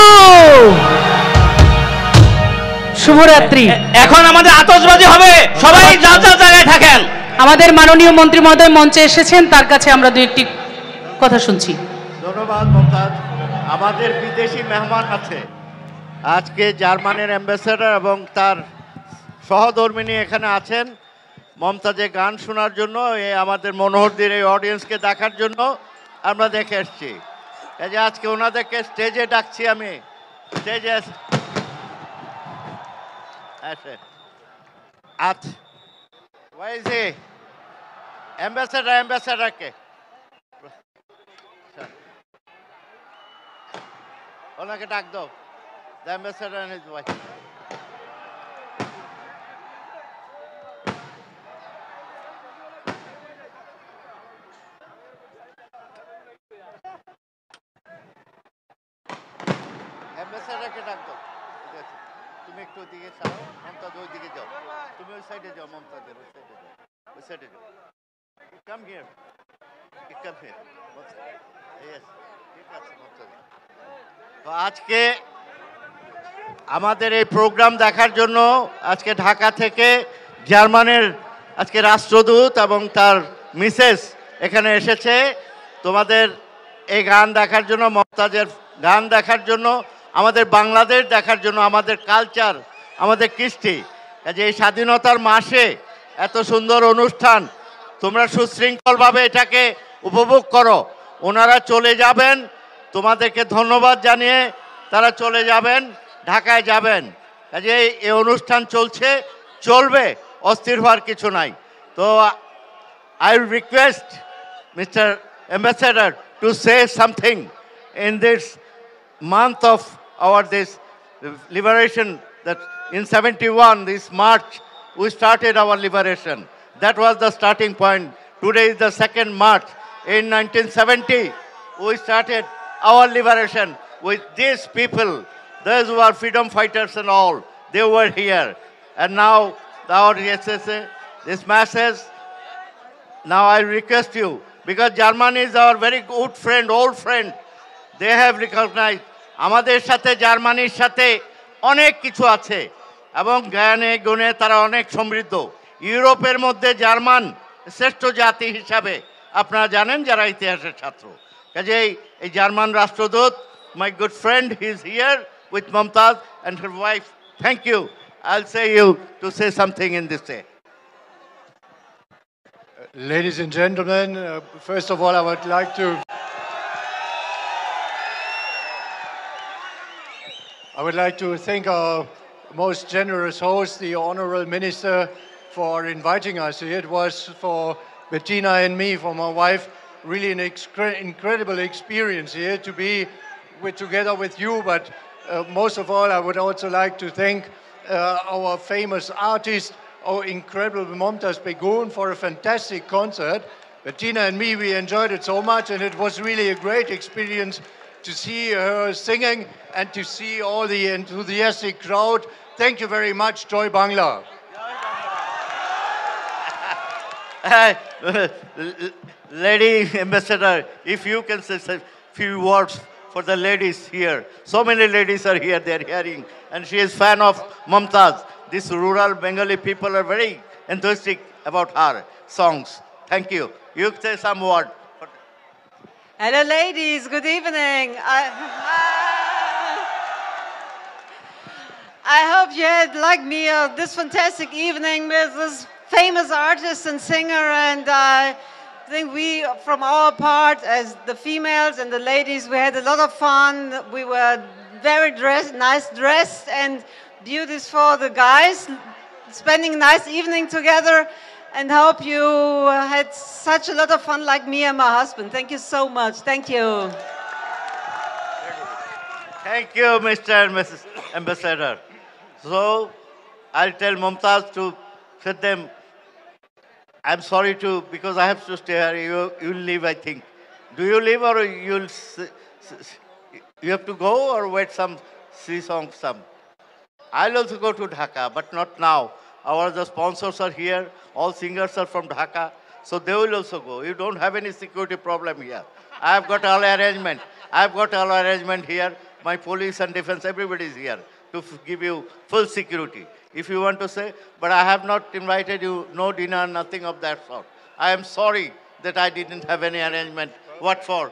শুভরাত্রি। এখন আমাদের আতশবাজি হবে, সবাই যার যার জায়গায় থাকেন। আমাদের মাননীয় মন্ত্রী মহোদয় মঞ্চে এসেছেন, তার কাছে আমরা দু একটি কথা শুনছি। ধন্যবাদ মমতাজ। আমাদের বিদেশি মেহমান আছে আজকে, জার্মানির অ্যাম্বাসেডর এবং তার সহধর্মিনী এখানে আছেন মমতাজের গান শোনার জন্য। আমাদের মনোহরদের এই অডিয়েন্সকে দেখার জন্য আমরা দেখে এসছি। এই যে আজকে ওনাদেরকে স্টেজে ডাকছি আমি। স্টেজে আচ্ছা, where is he? Ambassador ke ওনাকে ডাক দাও। The ambassador and his wife. ambassador কে ডাক দাও। ঠিক আছে, তুমি একটু ওদিকে যাও, মমতাজ ওই দিকে যাও। তুমি ওই সাইডে যাও, মমতাজের ওই সাইডে যাও, ওই সাইডে যাও। Come here. Come here. Yes. ঠিক আছে মমতাজ। তো আজকে আমাদের এই প্রোগ্রাম দেখার জন্য আজকে ঢাকা থেকে জার্মানির আজকে রাষ্ট্রদূত এবং তার মিসেস এখানে এসেছে তোমাদের এই গান দেখার জন্য, মমতাজের গান দেখার জন্য, আমাদের বাংলাদেশ দেখার জন্য, আমাদের কালচার, আমাদের কৃষ্টি। কাজে এই স্বাধীনতার মাসে এত সুন্দর অনুষ্ঠান, তোমরা সুশৃঙ্খলভাবে এটাকে উপভোগ করো। ওনারা চলে যাবেন, তোমাদেরকে ধন্যবাদ জানিয়ে তারা চলে যাবেন, ঢাকায় যাবেন। কাজে এই অনুষ্ঠান চলছে, চলবে, অস্থির হওয়ার কিছু নাই। তো I will request mister ambassador to say something in this month of our this liberation, that in 71 this March we started our liberation. That was the starting point. Today is the 2nd March. In 1970 we started our liberation with these people, those who are freedom fighters and all. They were here, and now our SSA, this masses. Now I request you, because Germany is our very good friend, old friend. They have recognized আমাদের সাথে জার্মানির সাথে অনেক কিছু আছে, এবং জ্ঞানে গুণে তারা অনেক সমৃদ্ধ। ইউরোপের মধ্যে জার্মান শ্রেষ্ঠ জাতি হিসাবে আপনারা জানেন যারা ইতিহাসের ছাত্র। কাজেই এই জার্মান রাষ্ট্রদূত, my good friend, he is here with Mumtaz and her wife. Thank you. I'll say you to say something in this day. Ladies and gentlemen, first of all, I would like to thank our most generous host, the Honorable Minister, for inviting us here. It was for Bettina and me, for my wife, really an incredible experience here to be together with you. But most of all, I would also like to thank our famous artist, our incredible Mumtaz Begun, for a fantastic concert. Bettina and me, we enjoyed it so much, and it was really a great experience to see her singing and to see all the enthusiastic crowd. Thank you very much, Joy Bangla. Lady Ambassador, if you can say a few words for the ladies here. So many ladies are here, they are hearing, and she is fan of Mumtaz. These rural Bengali people are very enthusiastic about her songs. Thank you. You say some word. Hello ladies, good evening. I hope you had, like me, this fantastic evening with this famous artist and singer, and I think we, from our part, as the females and the ladies, we had a lot of fun. We were very nice dressed, and beauties for the guys, spending a nice evening together, and hope you had such a lot of fun like me and my husband. Thank you so much. Thank you. Thank you, Mr. and Mrs. Ambassador. So, I'll tell Mumtaz to set them. I'm sorry because I have to stay here. You'll leave, I think. Do you leave, or you have to go, or wait see some? I'll also go to Dhaka, but not now. The sponsors are here. All singers are from Dhaka, so they will also go. You don't have any security problem here. I've got all arrangement here. My police and defense, everybody is here to give you full security. If you want to say, but I have not invited you, no dinner, nothing of that sort. I am sorry that I didn't have any arrangement. What for?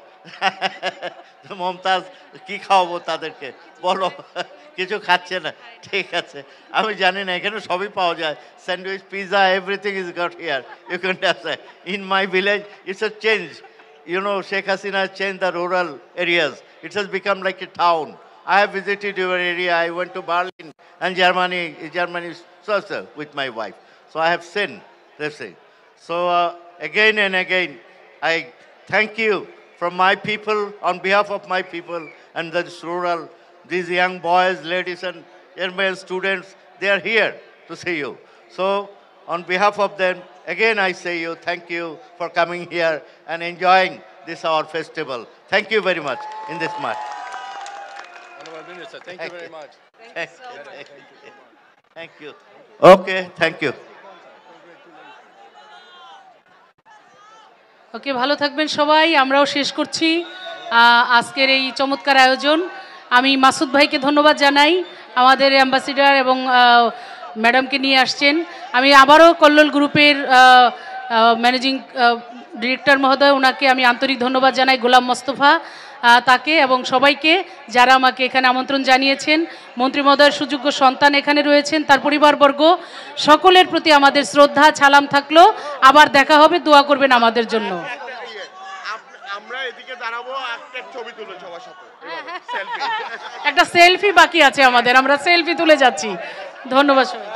Mumtaz, কি খাওয়াবো তাদেরকে বলো, কিছু খাচ্ছে না, ঠিক আছে, আমি জানি না, এখানে সবই পাওয়া যায়, sandwich, pizza, everything is got here, you can say. In my village, it's a change. You know, Sheikh Hasina changed the rural areas. It has become like a town. I have visited your area. I went to Berlin and Germany also with my wife. So I have seen this thing. So again and again, I thank you from my people, on behalf of my people and the rural, these young boys, ladies and young students, they are here to see you. So on behalf of them, again I say you, thank you for coming here and enjoying this our festival. Thank you very much in this month. Minister, thank you very much. Thank you. Okay, thank you. ওকে, ভালো থাকবেন সবাই। আমরাও শেষ করছি আজকের এই চমৎকার আয়োজন। আমি মাসুদ ভাইকে ধন্যবাদ জানাই, আমাদের অ্যাম্বাসিডার এবং ম্যাডামকে নিয়ে আসছেন। আমি আবারও কল্লোল গ্রুপের ম্যানেজিং ডিরেক্টর মহোদয়, ওনাকে আমি আন্তরিক ধন্যবাদ জানাই, গোলাম মোস্তফা তাকে এবং সবাইকে যারা আমাকে এখানে আমন্ত্রণ জানিয়েছেন। মন্ত্রী মহোদয়ের সুযোগ্য সন্তান এখানে রয়েছেন, তার পরিবারবর্গ, সকলের প্রতি আমাদের শ্রদ্ধা সালাম থাকলো। আবার দেখা হবে, দোয়া করবেন আমাদের জন্য। একটা সেলফি বাকি আছে আমাদের, আমরা সেলফি তুলে যাচ্ছি। ধন্যবাদ সবাই।